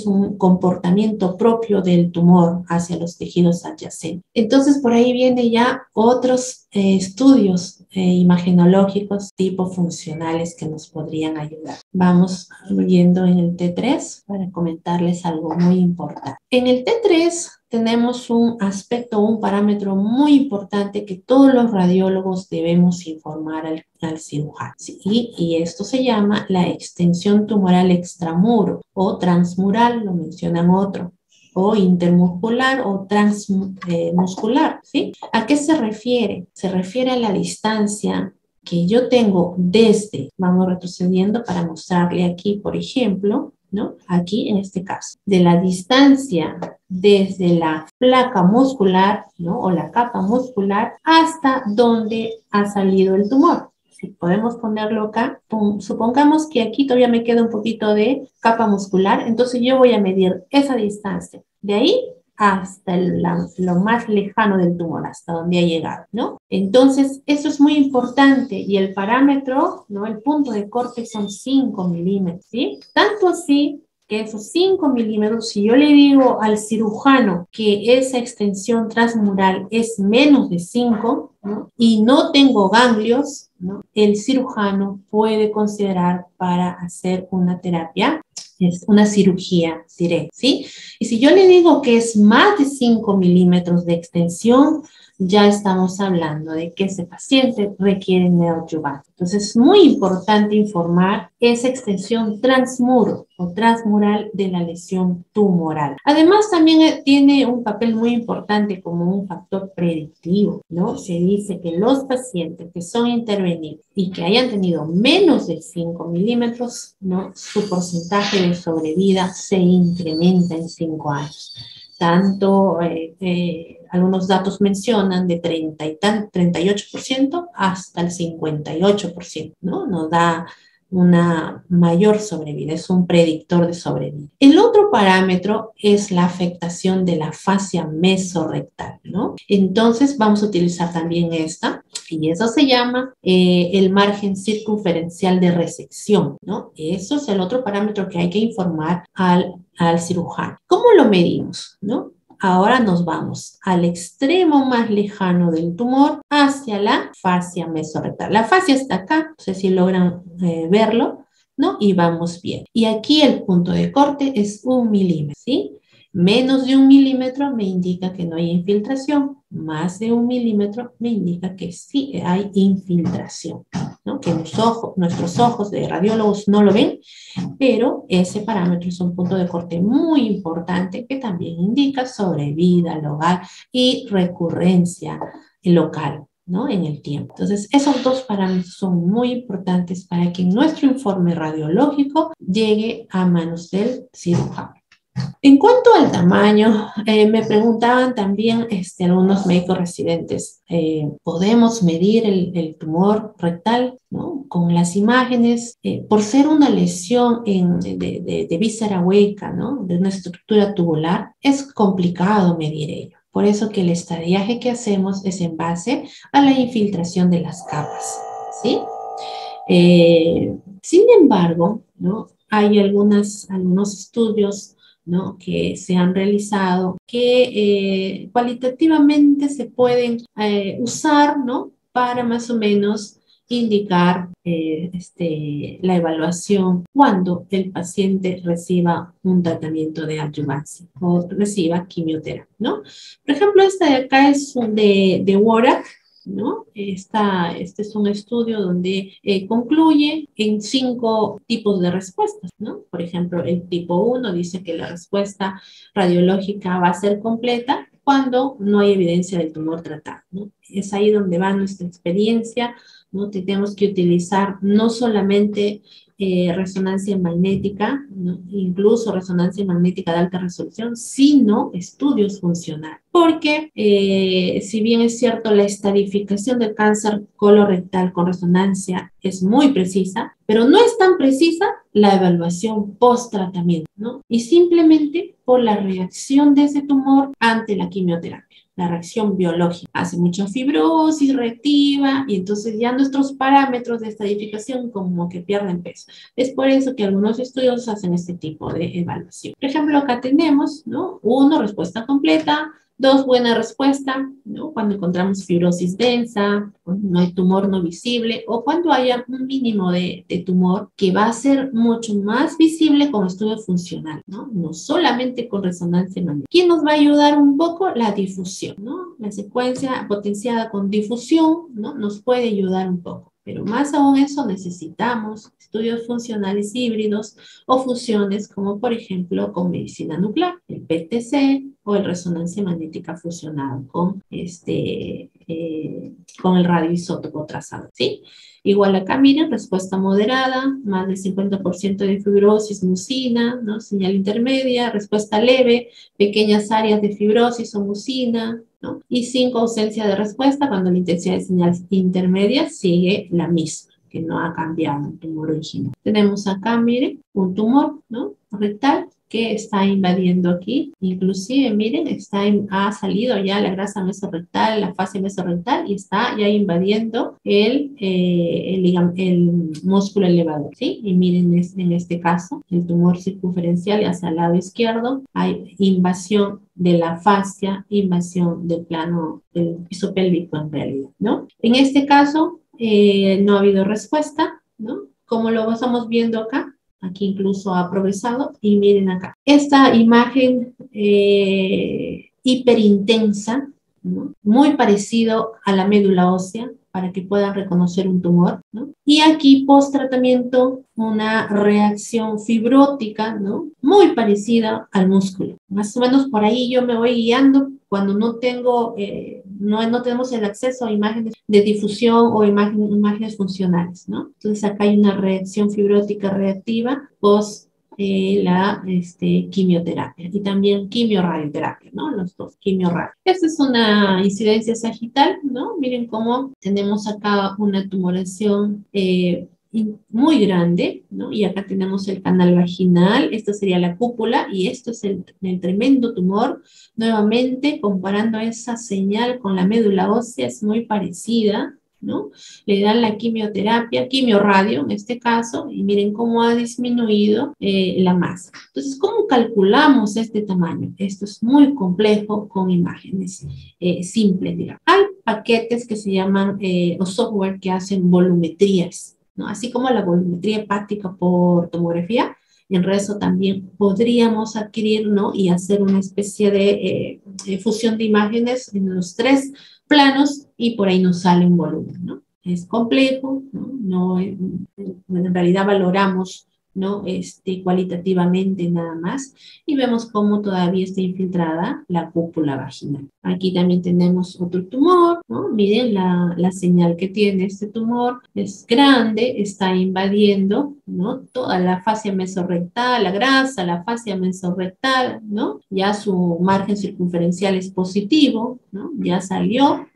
un comportamiento propio del tumor hacia los tejidos adyacentes. Entonces, por ahí vienen ya otros estudios imagenológicos tipo funcionales que nos podrían ayudar. Vamos yendo en el T3 para comentarles algo muy importante. En el T3 tenemos un aspecto, un parámetro muy importante que todos los radiólogos debemos informar al cirujano. ¿Sí? Y esto se llama la extensión tumoral extramuro o transmural, lo mencionan otro, o intermuscular o transmuscular. ¿Sí? ¿A qué se refiere? Se refiere a la distancia que yo tengo desde, vamos retrocediendo para mostrarle aquí, por ejemplo, ¿no? Aquí en este caso, de la distancia desde la placa muscular, ¿no? O la capa muscular hasta donde ha salido el tumor. Si podemos ponerlo acá, supongamos que aquí todavía me queda un poquito de capa muscular, entonces yo voy a medir esa distancia. De ahí hasta lo más lejano del tumor, hasta donde ha llegado, ¿no? Entonces, eso es muy importante y el parámetro, ¿no? El punto de corte son 5 milímetros, ¿sí? Tanto así que esos 5 milímetros, si yo le digo al cirujano que esa extensión transmural es menos de 5, ¿no? Y no tengo ganglios, ¿no? El cirujano puede considerar para hacer una terapia, es una cirugía directa, ¿sí? Y si yo le digo que es más de 5 milímetros de extensión, ya estamos hablando de que ese paciente requiere neoadyuvante. Entonces es muy importante informar esa extensión transmuro o transmural de la lesión tumoral. Además también tiene un papel muy importante como un factor predictivo, ¿no? Se dice que los pacientes que son intervenidos y que hayan tenido menos de 5 milímetros, ¿no? Su porcentaje de sobrevida se incrementa en 5 años. Tanto algunos datos mencionan de 38% hasta el 58%, ¿no? Nos da una mayor sobrevida, es un predictor de sobrevida. El otro parámetro es la afectación de la fascia mesorrectal, ¿no? Entonces vamos a utilizar también esta, y eso se llama el margen circunferencial de resección, ¿no? Eso es el otro parámetro que hay que informar al cirujano. ¿Cómo lo medimos, no? Ahora nos vamos al extremo más lejano del tumor hacia la fascia mesorrectal. La fascia está acá, no sé si logran verlo, ¿no? Y vamos bien. Y aquí el punto de corte es 1 milímetro, ¿sí? Menos de 1 milímetro me indica que no hay infiltración. Más de 1 milímetro me indica que sí hay infiltración, ¿no? Que nuestros ojos de radiólogos no lo ven, pero ese parámetro es un punto de corte muy importante que también indica sobrevida local y recurrencia local, ¿no? En el tiempo. Entonces, esos dos parámetros son muy importantes para que nuestro informe radiológico llegue a manos del cirujano. En cuanto al tamaño, me preguntaban también algunos médicos residentes, ¿podemos medir el tumor rectal, ¿no? Con las imágenes? Por ser una lesión de víscera hueca, ¿no? De una estructura tubular, es complicado medir ello. Por eso que el estadiaje que hacemos es en base a la infiltración de las capas, ¿sí? Sin embargo, ¿no? Hay algunos estudios, ¿no? Que se han realizado que cualitativamente se pueden usar, ¿no? Para más o menos indicar la evaluación cuando el paciente reciba un tratamiento de adyuvancia o reciba quimioterapia, ¿no? Por ejemplo, esta de acá es de Worak, ¿no? Este es un estudio donde concluye en 5 tipos de respuestas, ¿no? Por ejemplo, el tipo 1 dice que la respuesta radiológica va a ser completa cuando no hay evidencia del tumor tratado, ¿no? Es ahí donde va nuestra experiencia, ¿no? Tenemos que utilizar no solamente resonancia magnética, ¿no? Incluso resonancia magnética de alta resolución, sino estudios funcionales. Porque si bien es cierto la estadificación del cáncer colorectal con resonancia es muy precisa, pero no es tan precisa la evaluación post-tratamiento, ¿no? Y simplemente por la reacción de ese tumor ante la quimioterapia. La reacción biológica hace mucha fibrosis reactiva y entonces ya nuestros parámetros de estadificación como que pierden peso. Es por eso que algunos estudios hacen este tipo de evaluación. Por ejemplo, acá tenemos, ¿no? 1, respuesta completa. 2, buena respuesta, ¿no? Cuando encontramos fibrosis densa, no hay tumor no visible, o cuando haya un mínimo de tumor que va a ser mucho más visible con estudio funcional, ¿no? No solamente con resonancia magnética. ¿Quién nos va a ayudar un poco? La difusión, ¿no? La secuencia potenciada con difusión, ¿no? Nos puede ayudar un poco. Pero más aún eso necesitamos estudios funcionales híbridos o fusiones como por ejemplo con medicina nuclear, el PTC o el resonancia magnética fusionada con el radioisótopo trazado, ¿sí? Igual acá, miren, respuesta moderada, más del 50% de fibrosis, mucina, ¿no? Señal intermedia, respuesta leve, pequeñas áreas de fibrosis o mucina, ¿no? Y 5, ausencia de respuesta, cuando la intensidad de señal intermedia sigue la misma, que no ha cambiado el tumor original. Tenemos acá, miren, un tumor, ¿no? Rectal, que está invadiendo aquí, inclusive miren, ha salido ya la grasa mesorrectal, la fascia mesorrectal y está ya invadiendo el músculo elevador, ¿sí? Y miren en este caso, el tumor circunferencial hacia el lado izquierdo, hay invasión de la fascia, invasión del plano del piso pélvico en realidad, ¿no? En este caso, no ha habido respuesta, ¿no? Como lo estamos viendo acá, aquí incluso ha progresado y miren acá. Esta imagen hiperintensa, ¿no? Muy parecido a la médula ósea para que puedan reconocer un tumor, ¿no? Y aquí post tratamiento una reacción fibrótica, ¿no? Muy parecida al músculo. Más o menos por ahí yo me voy guiando cuando no tengo, no tenemos el acceso a imágenes de difusión o imágenes funcionales, ¿no? Entonces acá hay una reacción fibrótica reactiva post la quimioterapia y también quimioradioterapia, ¿no? Los dos, quimioradio. Esta es una incidencia sagital, ¿no? Miren cómo tenemos acá una tumoración muy grande, ¿no? Y acá tenemos el canal vaginal, esto sería la cúpula, y esto es el tremendo tumor. Nuevamente, comparando esa señal con la médula ósea, es muy parecida, ¿no? Le dan la quimioterapia, quimioradio en este caso, y miren cómo ha disminuido la masa. Entonces, ¿cómo calculamos este tamaño? Esto es muy complejo con imágenes simples, digamos. Hay paquetes que se llaman, o software que hacen volumetrías, ¿no? Así como la volumetría hepática por tomografía, en rezo también podríamos adquirir, ¿no? Y hacer una especie de fusión de imágenes en los 3 planos y por ahí nos sale un volumen, ¿no? Es complejo, ¿no? En realidad valoramos, ¿no? Cualitativamente nada más, y vemos cómo todavía está infiltrada la cúpula vaginal. Aquí también tenemos otro tumor, ¿no? Miren la señal que tiene este tumor, es grande, está invadiendo, ¿no? Toda la fascia mesorrectal, la grasa, la fascia mesorrectal, ¿no? Ya su margen circunferencial es positivo, ¿no? Ya salió,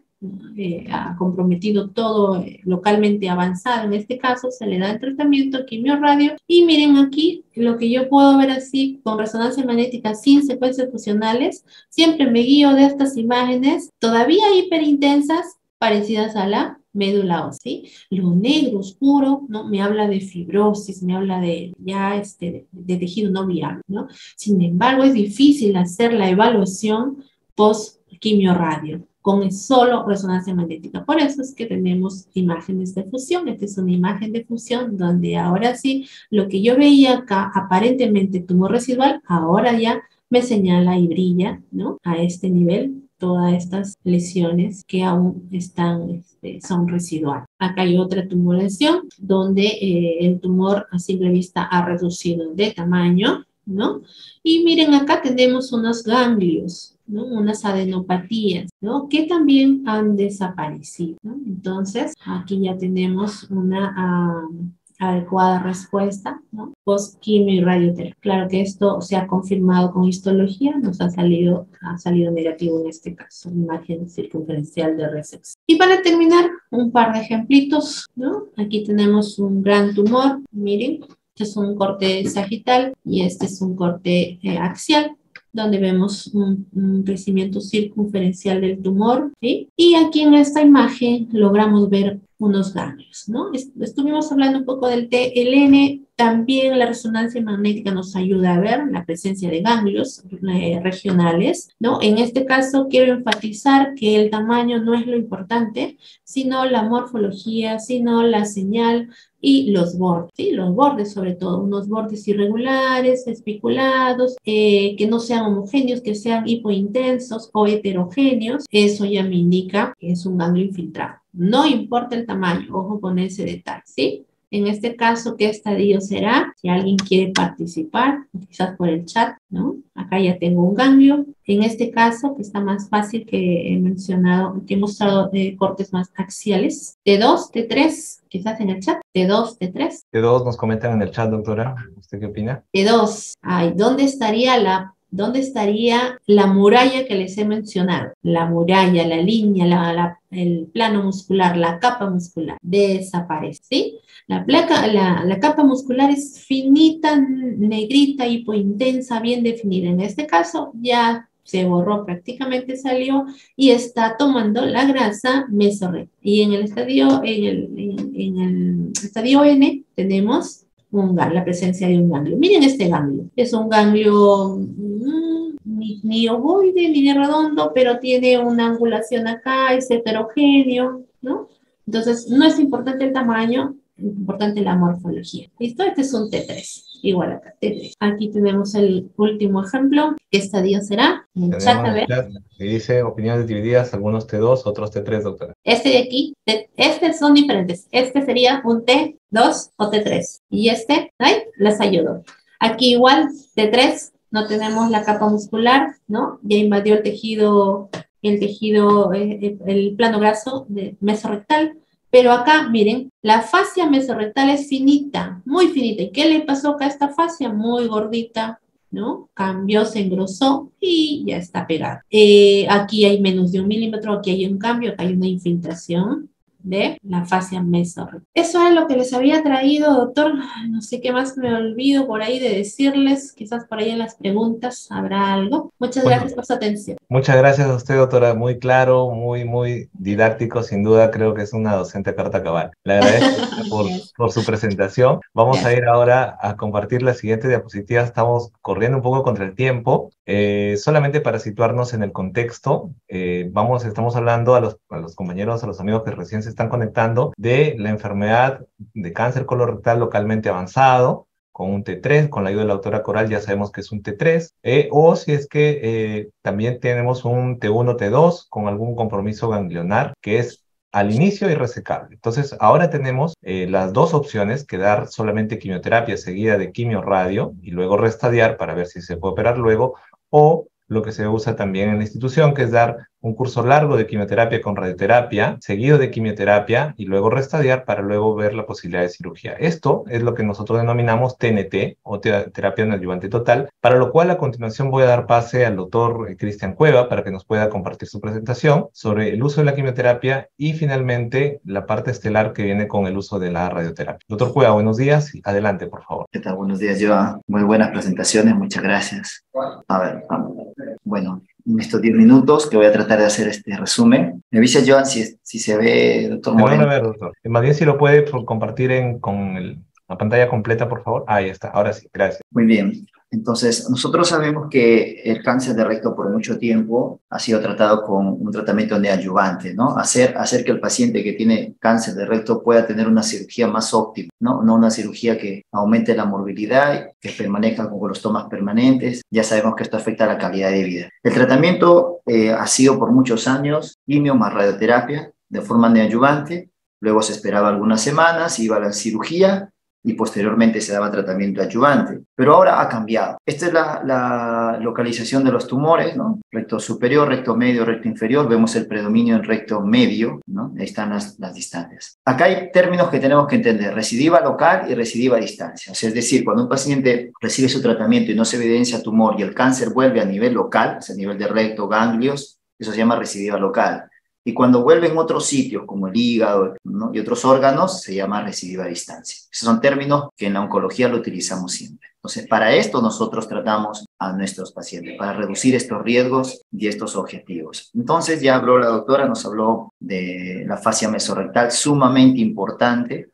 ha comprometido todo localmente avanzado. En este caso se le da el tratamiento quimio-radio, y miren aquí lo que yo puedo ver así con resonancia magnética sin secuencias fusionales. Siempre me guío de estas imágenes todavía hiperintensas parecidas a la médula ósea, ¿sí? Lo negro oscuro, ¿no? Me habla de fibrosis, me habla de ya de tejido no viable, ¿no? Sin embargo, es difícil hacer la evaluación post quimio-radio con solo resonancia magnética. Por eso es que tenemos imágenes de fusión. Esta es una imagen de fusión donde ahora sí, lo que yo veía acá, aparentemente tumor residual, ahora ya me señala y brilla, ¿no? A este nivel, todas estas lesiones que aún están, son residuales. Acá hay otra tumorlesión donde el tumor a simple vista ha reducido de tamaño, ¿no? Y miren, acá tenemos unos ganglios, ¿no? Unas adenopatías, ¿no? Que también han desaparecido, ¿no? Entonces, aquí ya tenemos una adecuada respuesta, ¿no? Post quimio y radioterapia. Claro que esto se ha confirmado con histología, nos ha salido negativo en este caso, imagen circunferencial de resección. Y para terminar, un par de ejemplitos, ¿no? Aquí tenemos un gran tumor, miren. Este es un corte sagital y este es un corte axial, donde vemos un crecimiento circunferencial del tumor, ¿sí? Y aquí en esta imagen logramos ver unos ganglios, ¿no? Estuvimos hablando un poco del TLN, también la resonancia magnética nos ayuda a ver la presencia de ganglios regionales, ¿no? En este caso quiero enfatizar que el tamaño no es lo importante, sino la morfología, sino la señal y los bordes, ¿sí? Los bordes sobre todo, unos bordes irregulares, espiculados, que no sean homogéneos, que sean hipointensos o heterogéneos. Eso ya me indica que es un ganglio infiltrado. No importa el tamaño, ojo con ese detalle, ¿sí? En este caso, ¿qué estadio será? Si alguien quiere participar, quizás por el chat, ¿no? Acá ya tengo un ganglio. En este caso, que está más fácil, que he mencionado, que he mostrado cortes más axiales. T2, T3, quizás en el chat. T2, T3. T2 nos comentan en el chat, doctora. ¿Usted qué opina? T2. Ay, ¿dónde estaría la muralla que les he mencionado? La muralla, la línea, el plano muscular, la capa muscular, desaparece, ¿sí? La capa muscular es finita, negrita, hipointensa, bien definida. En este caso ya se borró, prácticamente salió y está tomando la grasa mesorrectal. Y en el estadio N tenemos la presencia de un ganglio. Miren este ganglio. Es un ganglio ni ovoide ni redondo, pero tiene una angulación acá, es heterogéneo, ¿no? Entonces, no es importante el tamaño, es importante la morfología. ¿Listo? Este es un T3. Igual acá, T3. Aquí tenemos el último ejemplo. ¿Qué estadio será? En el chat, a ver. Y dice opiniones divididas, algunos T2, otros T3, doctora. Este de aquí, estos son diferentes. Este sería un T2 o T3. Y este, ¿ay? Les ayudo. Aquí igual, T3, no tenemos la capa muscular, ¿no? Ya invadió el tejido, el plano graso mesorrectal. Pero acá, miren, la fascia mesorrectal es finita, muy finita. ¿Y qué le pasó acá a esta fascia? Muy gordita, ¿no? Cambió, se engrosó y ya está pegada. Aquí hay menos de 1 milímetro, aquí hay un cambio, acá hay una infiltración, de la fascia mesorrectal. Eso es lo que les había traído, doctor. No sé qué más me olvido por ahí de decirles. Quizás por ahí en las preguntas habrá algo. Muchas gracias por su atención. Muchas gracias a usted, doctora. Muy claro, muy didáctico. Sin duda, creo que es una docente a carta cabal. Le agradezco por su presentación. Vamos a ir ahora a compartir la siguiente diapositiva. Estamos corriendo un poco contra el tiempo. Solamente para situarnos en el contexto, estamos hablando a los compañeros, a los amigos que recién se están conectando, de la enfermedad de cáncer colorectal localmente avanzado, con un T3, con la ayuda de la doctora Coral ya sabemos que es un T3, o si es que también tenemos un T1, T2 con algún compromiso ganglionar, que es al inicio irresecable. Entonces, ahora tenemos las dos opciones, que dar solamente quimioterapia seguida de quimio-radio y luego restadiar para ver si se puede operar luego, o lo que se usa también en la institución, que es dar un curso largo de quimioterapia con radioterapia, seguido de quimioterapia y luego restadiar para luego ver la posibilidad de cirugía. Esto es lo que nosotros denominamos TNT o terapia neoadyuvante total, para lo cual a continuación voy a dar pase al doctor Cristian Cueva para que nos pueda compartir su presentación sobre el uso de la quimioterapia y finalmente la parte estelar que viene con el uso de la radioterapia. Doctor Cueva, buenos días. Adelante, por favor. ¿Qué tal? Buenos días, Joan. Muy buenas presentaciones, muchas gracias. A ver, bueno, en estos 10 minutos que voy a tratar de hacer este resumen. Me avisa, Joan, si se ve, doctor Moreno. Se va a ver, doctor. Más bien si lo puede compartir la pantalla completa, por favor. Ahí está, ahora sí, gracias. Muy bien. Entonces, nosotros sabemos que el cáncer de recto por mucho tiempo ha sido tratado con un tratamiento neoadyuvante, ¿no? Hacer que el paciente que tiene cáncer de recto pueda tener una cirugía más óptima, ¿no? No una cirugía que aumente la morbilidad, que permanezca con colostomas permanentes. Ya sabemos que esto afecta a la calidad de vida. El tratamiento ha sido por muchos años quimio más radioterapia de forma neoadyuvante. Luego se esperaba algunas semanas, iba a la cirugía y posteriormente se daba tratamiento adyuvante. Pero ahora ha cambiado. Esta es la localización de los tumores, ¿no? Recto superior, recto medio, recto inferior. Vemos el predominio en recto medio, ¿no? Ahí están las distancias. Acá hay términos que tenemos que entender: recidiva local y recidiva a distancia. O sea, es decir, cuando un paciente recibe su tratamiento y no se evidencia tumor y el cáncer vuelve a nivel local, o sea, a nivel de recto, ganglios, eso se llama recidiva local. Y cuando vuelven otros sitios como el hígado, ¿no? y otros órganos, se llama recidiva a distancia. Esos son términos que en la oncología lo utilizamos siempre. Entonces, para esto nosotros tratamos a nuestros pacientes, para reducir estos riesgos y estos objetivos. Entonces, ya habló la doctora, nos habló de la fascia mesorrectal, sumamente importante,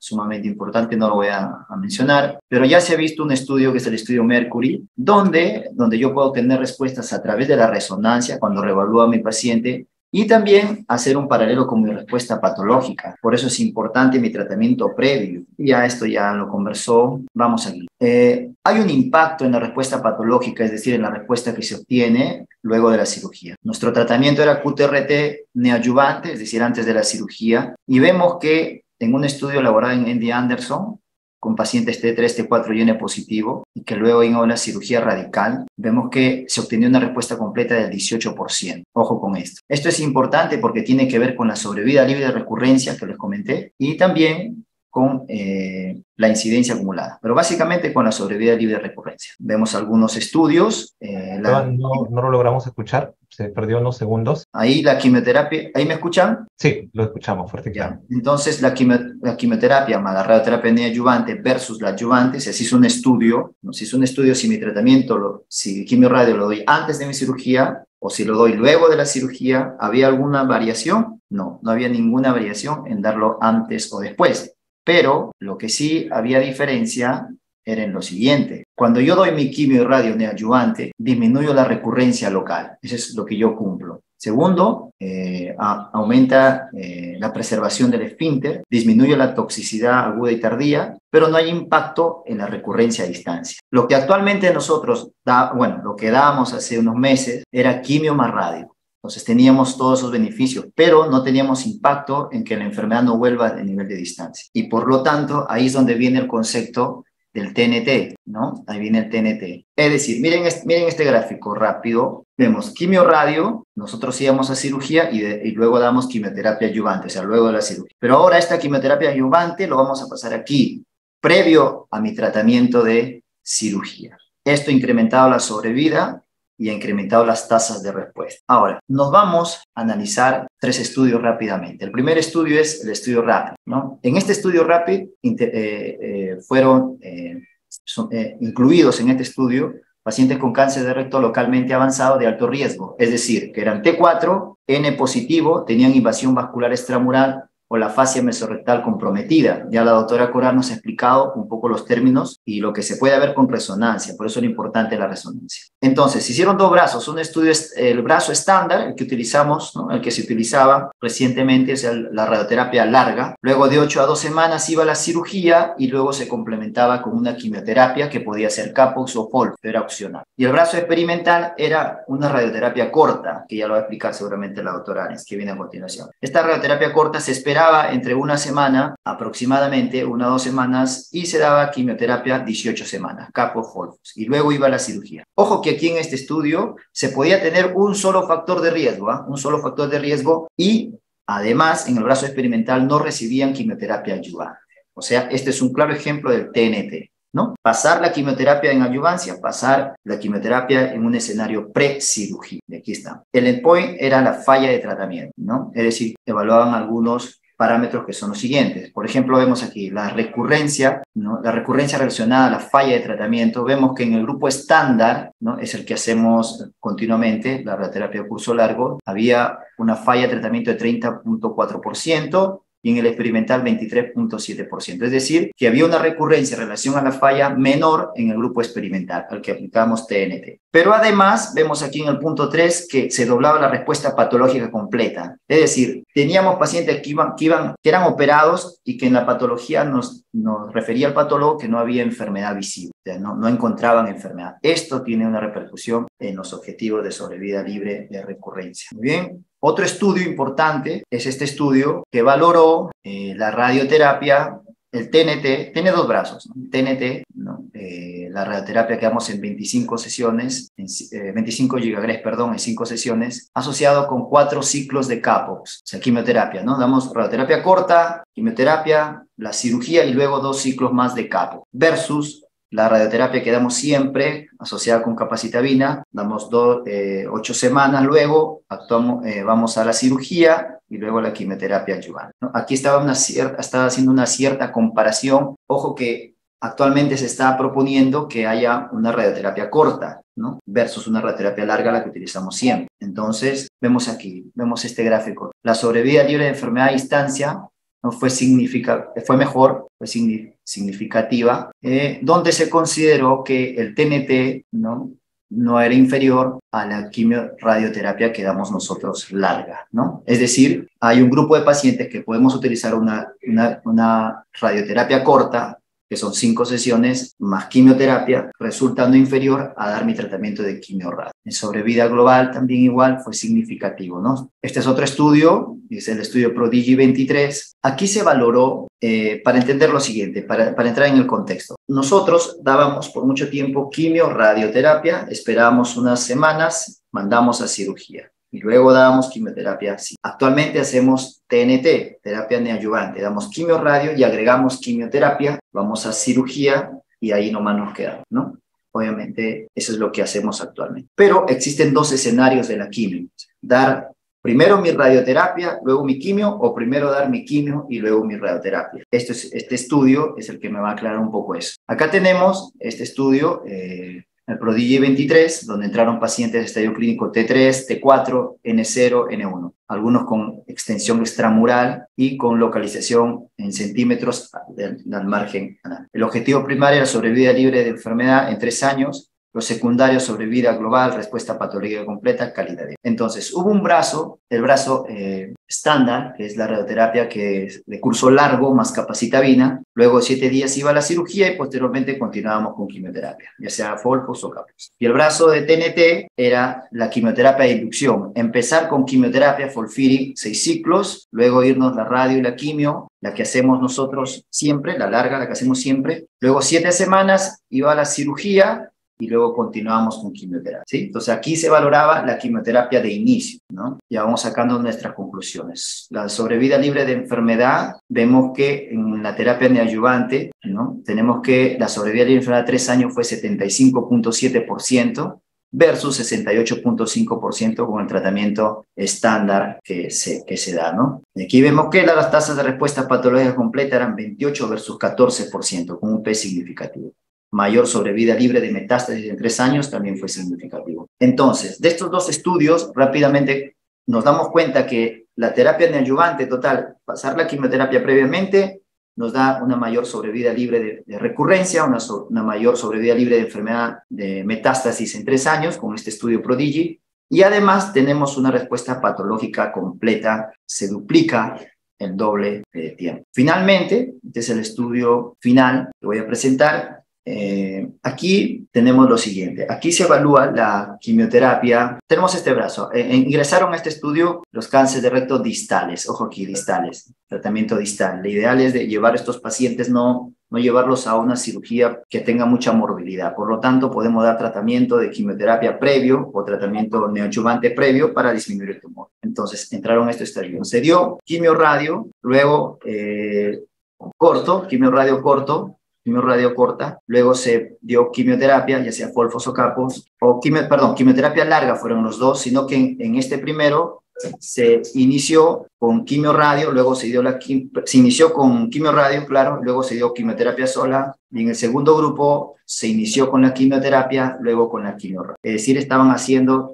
no lo voy a mencionar, pero ya se ha visto un estudio que es el estudio Mercury, donde yo puedo obtener respuestas a través de la resonancia cuando reevalúo a mi paciente, y también hacer un paralelo con mi respuesta patológica. Por eso es importante mi tratamiento previo. Ya esto ya lo conversó. Vamos aquí. Hay un impacto en la respuesta patológica, es decir, en la respuesta que se obtiene luego de la cirugía. Nuestro tratamiento era QTRT neoadyuvante, es decir, antes de la cirugía. Y vemos que en un estudio elaborado en MD Anderson, con pacientes T3, T4 y N positivo, y que luego en una cirugía radical, vemos que se obtenía una respuesta completa del 18%. Ojo con esto. Esto es importante porque tiene que ver con la sobrevida libre de recurrencia que les comenté, y también con la incidencia acumulada, pero básicamente con la sobrevida libre de recurrencia. Vemos algunos estudios. No lo logramos escuchar, se perdió unos segundos. Ahí la quimioterapia, ¿ahí me escuchan? Sí, lo escuchamos fuerte y claro. Entonces, la quimioterapia más la radioterapia neoadyuvante versus la adyuvante, se hizo un estudio, ¿no? Se hizo un estudio si mi tratamiento, si quimio radio lo doy antes de mi cirugía o si lo doy luego de la cirugía. ¿Había alguna variación? No había ninguna variación en darlo antes o después. Pero lo que sí había diferencia era en lo siguiente. Cuando yo doy mi quimio y radio neoadyuvante, disminuyo la recurrencia local. Eso es lo que yo cumplo. Segundo, aumenta la preservación del esfínter, disminuye la toxicidad aguda y tardía, pero no hay impacto en la recurrencia a distancia. Lo que actualmente nosotros, lo que dábamos hace unos meses era quimio más radio. Entonces teníamos todos esos beneficios, pero no teníamos impacto en que la enfermedad no vuelva de nivel de distancia. Y por lo tanto, ahí es donde viene el concepto del TNT, ¿no? Ahí viene el TNT. Es decir, miren este gráfico rápido. Vemos quimio radio, nosotros íbamos a cirugía y luego damos quimioterapia adyuvante, o sea, luego de la cirugía. Pero ahora esta quimioterapia adyuvante lo vamos a pasar aquí, previo a mi tratamiento de cirugía. Esto ha incrementado la sobrevida y ha incrementado las tasas de respuesta. Ahora, nos vamos a analizar 3 estudios rápidamente. El primer estudio es el estudio RAPID, ¿no? En este estudio RAPID fueron incluidos en este estudio pacientes con cáncer de recto localmente avanzado de alto riesgo, es decir, que eran T4, N positivo, tenían invasión vascular extramural o la fascia mesorrectal comprometida. Ya la doctora Coral nos ha explicado un poco los términos y lo que se puede ver con resonancia, por eso es importante la resonancia. Entonces, se hicieron 2 brazos, un estudio, el brazo estándar, el que utilizamos, ¿no? El que se utilizaba recientemente, es la radioterapia larga. Luego de 8 a 12 semanas iba a la cirugía y luego se complementaba con una quimioterapia que podía ser Capox o FOLF, era opcional. Y el brazo experimental era una radioterapia corta, que ya lo va a explicar seguramente la doctora Ares, que viene a continuación. Esta radioterapia corta se esperaba entre una semana, aproximadamente 1 a 2 semanas, y se daba quimioterapia 18 semanas, Capox, FOLF, y luego iba a la cirugía. Ojo que aquí en este estudio se podía tener un solo factor de riesgo, un solo factor de riesgo, y además en el brazo experimental no recibían quimioterapia adyuvante. O sea, este es un claro ejemplo del TNT, ¿no? Pasar la quimioterapia en adyuvancia, pasar la quimioterapia en un escenario pre-cirugía. Y aquí está. El endpoint era la falla de tratamiento, ¿no? Es decir, evaluaban algunos parámetros que son los siguientes. Por ejemplo, vemos aquí la recurrencia, ¿no? La recurrencia relacionada a la falla de tratamiento. Vemos que en el grupo estándar, ¿no? Es el que hacemos continuamente, la radioterapia de curso largo, había una falla de tratamiento de 30.4%, y en el experimental 23.7%. Es decir, que había una recurrencia en relación a la falla menor en el grupo experimental, al que aplicamos TNT. Pero además, vemos aquí en el punto 3 que se doblaba la respuesta patológica completa. Es decir, teníamos pacientes que eran operados y que en la patología nos refería al patólogo que no había enfermedad visible, o sea, no encontraban enfermedad. Esto tiene una repercusión en los objetivos de sobrevida libre de recurrencia. Muy bien. Otro estudio importante es este estudio que valoró la radioterapia, el TNT, tiene 2 brazos, ¿no? TNT, ¿no? La radioterapia que damos en 25 sesiones, 25 GHz, perdón, en 5 sesiones, asociado con 4 ciclos de Capox, o sea, quimioterapia, ¿no? Damos radioterapia corta, quimioterapia, la cirugía y luego 2 ciclos más de Capox, versus la radioterapia que damos siempre, asociada con capacitabina, damos 8 semanas, luego vamos a la cirugía y luego a la quimioterapia adyuvante, ¿no? Aquí estaba haciendo una cierta comparación. Ojo que actualmente se está proponiendo que haya una radioterapia corta, ¿no? Versus una radioterapia larga, la que utilizamos siempre. Entonces, vemos aquí, vemos este gráfico. La sobrevida libre de enfermedad a distancia no fue mejor, fue significativa, donde se consideró que el TNT no era inferior a la quimioradioterapia que damos nosotros larga, ¿no? Es decir, hay un grupo de pacientes que podemos utilizar una radioterapia corta, que son 5 sesiones más quimioterapia, resultando inferior a dar mi tratamiento de quimioradio. En sobrevida global también igual fue significativo, ¿no? Este es otro estudio, es el estudio PRODIGI 23. Aquí se valoró, para entender lo siguiente, para entrar en el contexto. Nosotros dábamos por mucho tiempo quimioradioterapia, esperábamos unas semanas, mandamos a cirugía. Y luego dábamos quimioterapia. Actualmente hacemos TNT, terapia neoadyuvante. Damos quimioradio y agregamos quimioterapia, vamos a cirugía y ahí nomás nos quedamos, ¿no? Obviamente eso es lo que hacemos actualmente. Pero existen 2 escenarios de la quimio. Dar primero mi radioterapia, luego mi quimio, o primero dar mi quimio y luego mi radioterapia. Este estudio es el que me va a aclarar un poco eso. Acá tenemos este estudio, el PRODIGI 23, donde entraron pacientes de estadio clínico T3, T4, N0, N1, algunos con extensión extramural y con localización en centímetros del margen anal. El objetivo primario era sobrevida libre de enfermedad en 3 años, los secundarios sobrevida global, respuesta patológica completa, calidad de vida. Entonces, hubo un brazo, el brazo estándar, que es la radioterapia que es de curso largo más capacitabina, luego 7 días iba a la cirugía y posteriormente continuábamos con quimioterapia, ya sea FOLFOX o CAPOX. Y el brazo de TNT era la quimioterapia de inducción, empezar con quimioterapia FOLFIRI 6 ciclos, luego irnos la radio y la quimio, la que hacemos nosotros siempre, la larga, la que hacemos siempre, luego 7 semanas iba a la cirugía, y luego continuamos con quimioterapia, ¿sí? Entonces aquí se valoraba la quimioterapia de inicio, ¿no? Ya vamos sacando nuestras conclusiones. La sobrevida libre de enfermedad, vemos que en la terapia neoadyuvante, ¿no? Tenemos que la sobrevida libre de enfermedad de 3 años fue 75.7%, versus 68.5% con el tratamiento estándar que se da, ¿no? Y aquí vemos que las tasas de respuesta patológica completa eran 28 versus 14%, con un P significativo. Mayor sobrevida libre de metástasis en 3 años también fue significativo. Entonces, de estos dos estudios, rápidamente nos damos cuenta que la terapia neoadyuvante total, pasar la quimioterapia previamente, nos da una mayor sobrevida libre de recurrencia, una mayor sobrevida libre de enfermedad de metástasis en 3 años, con este estudio PRODIGY, y además tenemos una respuesta patológica completa, se duplica el doble de tiempo. Finalmente, este es el estudio final que voy a presentar. Aquí tenemos lo siguiente, aquí se evalúa la quimioterapia, tenemos este brazo, ingresaron a este estudio los cánceres de recto distales, ojo aquí, distales, tratamiento distal, lo ideal es de llevar a estos pacientes, no llevarlos a una cirugía que tenga mucha morbilidad, por lo tanto podemos dar tratamiento de quimioterapia previo o tratamiento neoadyuvante previo para disminuir el tumor. Entonces entraron a este estadio, se dio quimioradio, luego quimioradio corta, luego se dio quimioterapia, ya sea Folfos o Capos, quimioterapia larga fueron los dos, sino que en este primero se inició con quimioradio, luego se inició con quimioradio, claro, luego se dio quimioterapia sola, y en el segundo grupo se inició con la quimioterapia, luego con la quimioradio. Es decir,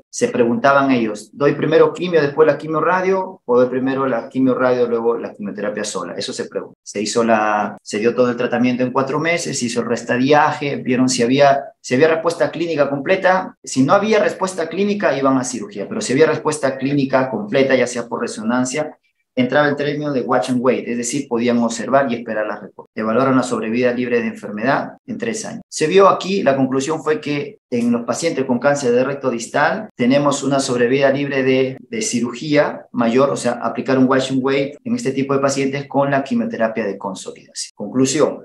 se preguntaban ellos, ¿doy primero quimio, después la quimioradio, o doy primero la quimioradio, luego la quimioterapia sola? Eso se pregunta. Se dio todo el tratamiento en 4 meses, se hizo el restadiaje, vieron si había respuesta clínica completa. Si no había respuesta clínica, iban a cirugía, pero si había respuesta clínica completa, ya sea por resonancia, entraba el término de watch and wait, es decir, podían observar y esperar la respuesta. Evaluaron la sobrevida libre de enfermedad en 3 años. Se vio aquí, la conclusión fue que en los pacientes con cáncer de recto distal tenemos una sobrevida libre de cirugía mayor, o sea, aplicar un watch and wait en este tipo de pacientes con la quimioterapia de consolidación. Conclusión,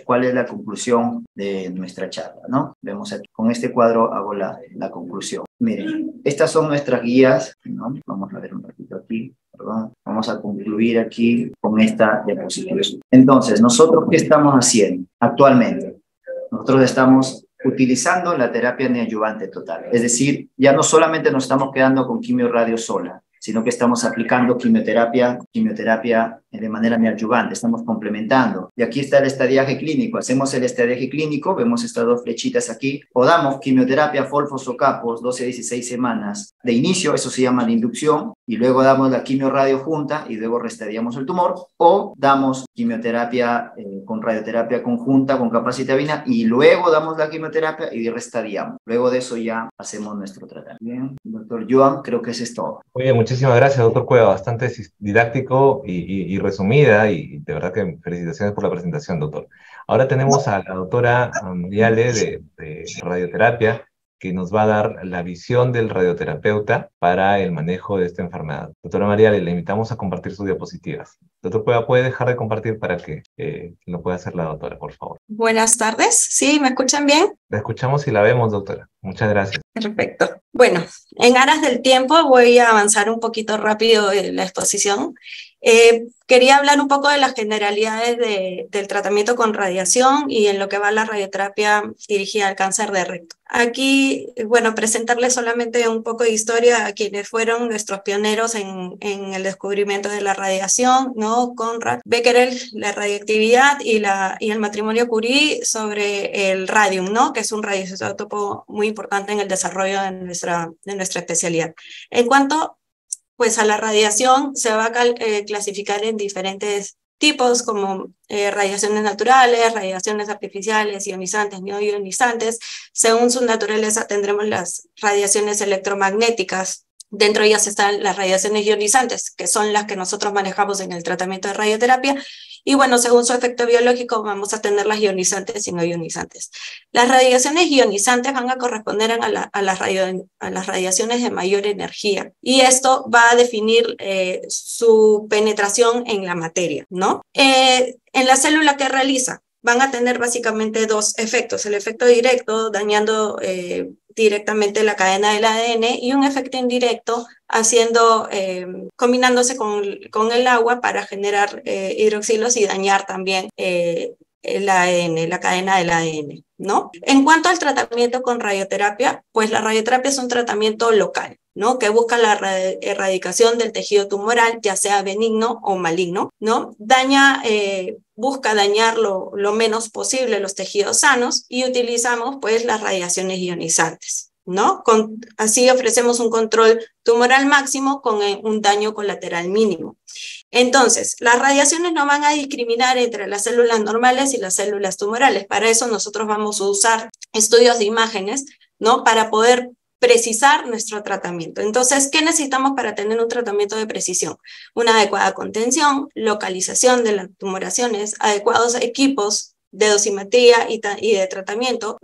¿cuál es la conclusión de nuestra charla, ¿no? Vemos aquí, con este cuadro hago la conclusión. Miren, estas son nuestras guías, ¿no? Vamos a ver un ratito aquí. ¿Perdón? Vamos a concluir aquí con esta diapositiva. Entonces, ¿nosotros qué estamos haciendo actualmente? Nosotros estamos utilizando la terapia neoadyuvante total. Es decir, ya no solamente nos estamos quedando con quimioradio sola, sino que estamos aplicando quimioterapia de manera neoadyuvante, estamos complementando. Y aquí está el estadiaje clínico. Hacemos el estadiaje clínico, vemos estas 2 flechitas aquí, o damos quimioterapia Folfos o Capos 12 a 16 semanas de inicio, eso se llama la inducción, y luego damos la quimioradio junta y luego restadiamos el tumor, o damos quimioterapia con radioterapia conjunta con capacitabina y luego damos la quimioterapia y restadiamos. Luego de eso ya hacemos nuestro tratamiento. Bien, doctor Joan, creo que eso es todo. Muy bien, muchísimas gracias, doctor Cueva. Bastante didáctico y resumida, y de verdad que felicitaciones por la presentación, doctor. Ahora tenemos a la doctora Mariale de radioterapia, que nos va a dar la visión del radioterapeuta para el manejo de esta enfermedad. Doctora Mariale, le invitamos a compartir sus diapositivas. Doctor Cueva, ¿puede dejar de compartir para que lo pueda hacer la doctora, por favor? Buenas tardes. ¿Sí? ¿Me escuchan bien? La escuchamos y la vemos, doctora. Muchas gracias. Perfecto. Bueno, en aras del tiempo voy a avanzar un poquito rápido en la exposición. Quería hablar un poco de las generalidades del tratamiento con radiación y en lo que va la radioterapia dirigida al cáncer de recto. Aquí, bueno, presentarles solamente un poco de historia a quienes fueron nuestros pioneros en el descubrimiento de la radiación, ¿no? Conrad Becquerel, la radiactividad y el matrimonio Curie sobre el radium, ¿no? Que es un radioisótopo muy importante en el desarrollo de nuestra especialidad. En cuanto pues a la radiación, se va a clasificar en diferentes tipos como radiaciones naturales, radiaciones artificiales, ionizantes, no ionizantes. Según su naturaleza tendremos las radiaciones electromagnéticas. Dentro de ellas están las radiaciones ionizantes, que son las que nosotros manejamos en el tratamiento de radioterapia. Y bueno, según su efecto biológico vamos a tener las ionizantes y no ionizantes. Las radiaciones ionizantes van a corresponder a las radiaciones de mayor energía. Y esto va a definir su penetración en la materia, ¿no? En la célula que realiza, van a tener básicamente 2 efectos. El efecto directo, dañando directamente la cadena del ADN, y un efecto indirecto combinándose con el agua para generar hidroxilos y dañar también el ADN, la cadena del ADN. ¿no? En cuanto al tratamiento con radioterapia, pues la radioterapia es un tratamiento local, ¿no? Que busca la erradicación del tejido tumoral, ya sea benigno o maligno, ¿no? Busca dañar lo menos posible los tejidos sanos y utilizamos pues las radiaciones ionizantes, ¿no? Así ofrecemos un control tumoral máximo con un daño colateral mínimo. Entonces, las radiaciones no van a discriminar entre las células normales y las células tumorales. Para eso nosotros vamos a usar estudios de imágenes, ¿no? Para poder precisar nuestro tratamiento. Entonces, ¿qué necesitamos para tener un tratamiento de precisión? Una adecuada contención, localización de las tumoraciones, adecuados equipos de dosimetría y de tratamiento,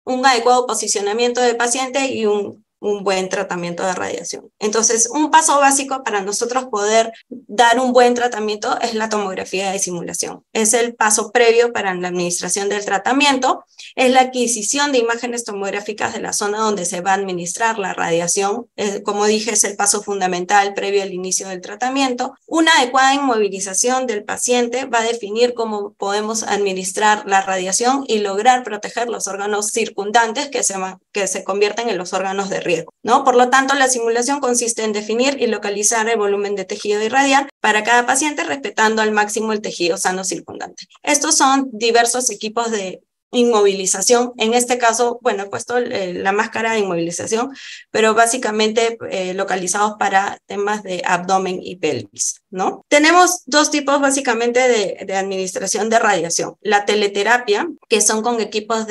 un adecuado posicionamiento del paciente y un buen tratamiento de radiación. Entonces, un paso básico para nosotros poder dar un buen tratamiento es la tomografía de simulación. Es el paso previo para la administración del tratamiento, es la adquisición de imágenes tomográficas de la zona donde se va a administrar la radiación. Como dije, es el paso fundamental previo al inicio del tratamiento. Una adecuada inmovilización del paciente va a definir cómo podemos administrar la radiación y lograr proteger los órganos circundantes que se convierten en los órganos de riesgo, ¿no? Por lo tanto, la simulación consiste en definir y localizar el volumen de tejido irradiar para cada paciente, respetando al máximo el tejido sano circundante. Estos son diversos equipos de inmovilización. En este caso, bueno, he puesto la máscara de inmovilización, pero básicamente localizados para temas de abdomen y pelvis, ¿no? Tenemos dos tipos básicamente de administración de radiación. La teleterapia, que son con equipos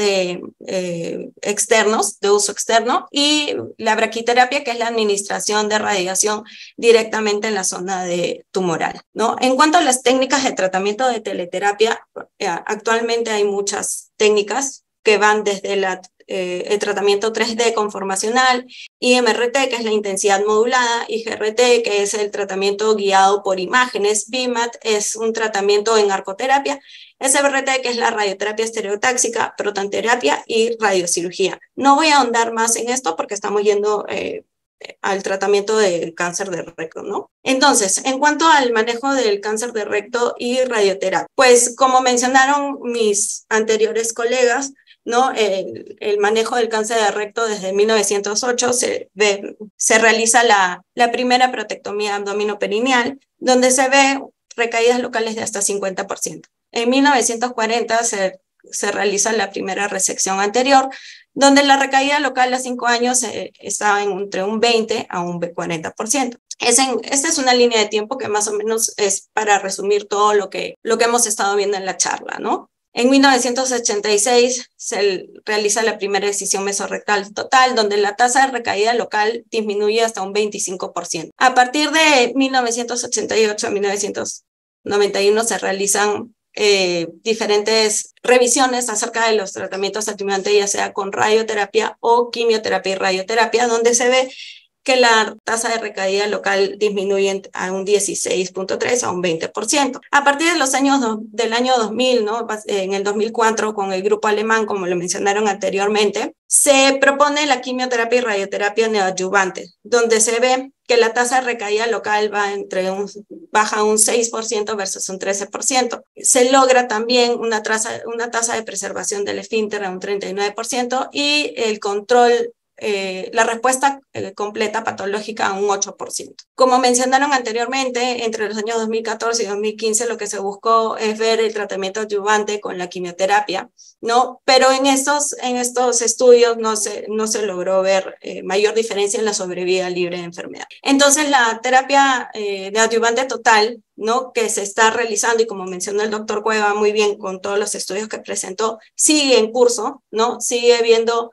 externos, de uso externo, y la braquiterapia, que es la administración de radiación directamente en la zona tumoral, ¿no? En cuanto a las técnicas de tratamiento de teleterapia, actualmente hay muchas técnicas que van desde el tratamiento 3D conformacional, IMRT, que es la intensidad modulada, y GRT, que es el tratamiento guiado por imágenes, BIMAT es un tratamiento en arcoterapia, SBRT, que es la radioterapia estereotáxica, protonterapia y radiocirugía. No voy a ahondar más en esto porque estamos yendo al tratamiento del cáncer de recto, ¿no? Entonces, en cuanto al manejo del cáncer de recto y radioterapia, pues como mencionaron mis anteriores colegas, ¿no? El manejo del cáncer de recto desde 1908 se realiza la primera prostatectomía abdominoperineal, donde se ve recaídas locales de hasta 50%. En 1940 se realiza la primera resección anterior, donde la recaída local a 5 años estaba entre un 20 a un 40%. Esta es una línea de tiempo que más o menos es para resumir todo lo que hemos estado viendo en la charla, ¿no? En 1986 se realiza la primera excisión mesorrectal total, donde la tasa de recaída local disminuye hasta un 25%. A partir de 1988 a 1991 se realizan diferentes revisiones acerca de los tratamientos estimulantes, ya sea con radioterapia o quimioterapia y radioterapia, donde se ve que la tasa de recaída local disminuye a un 16.3 a un 20%. A partir de los del año 2000, ¿no? En el 2004, con el grupo alemán, como lo mencionaron anteriormente, se propone la quimioterapia y radioterapia neoadyuvante, donde se ve que la tasa de recaída local baja un 6% versus un 13%. Se logra también una tasa de preservación del esfínter a un 39% y el control, la respuesta completa patológica a un 8%. Como mencionaron anteriormente, entre los años 2014 y 2015 lo que se buscó es ver el tratamiento adyuvante con la quimioterapia, ¿no? Pero en estos estudios no se logró ver mayor diferencia en la sobrevida libre de enfermedad. Entonces la terapia de adyuvante total, ¿no? Que se está realizando, y como mencionó el doctor Cueva muy bien con todos los estudios que presentó, sigue en curso, ¿no? Sigue viendo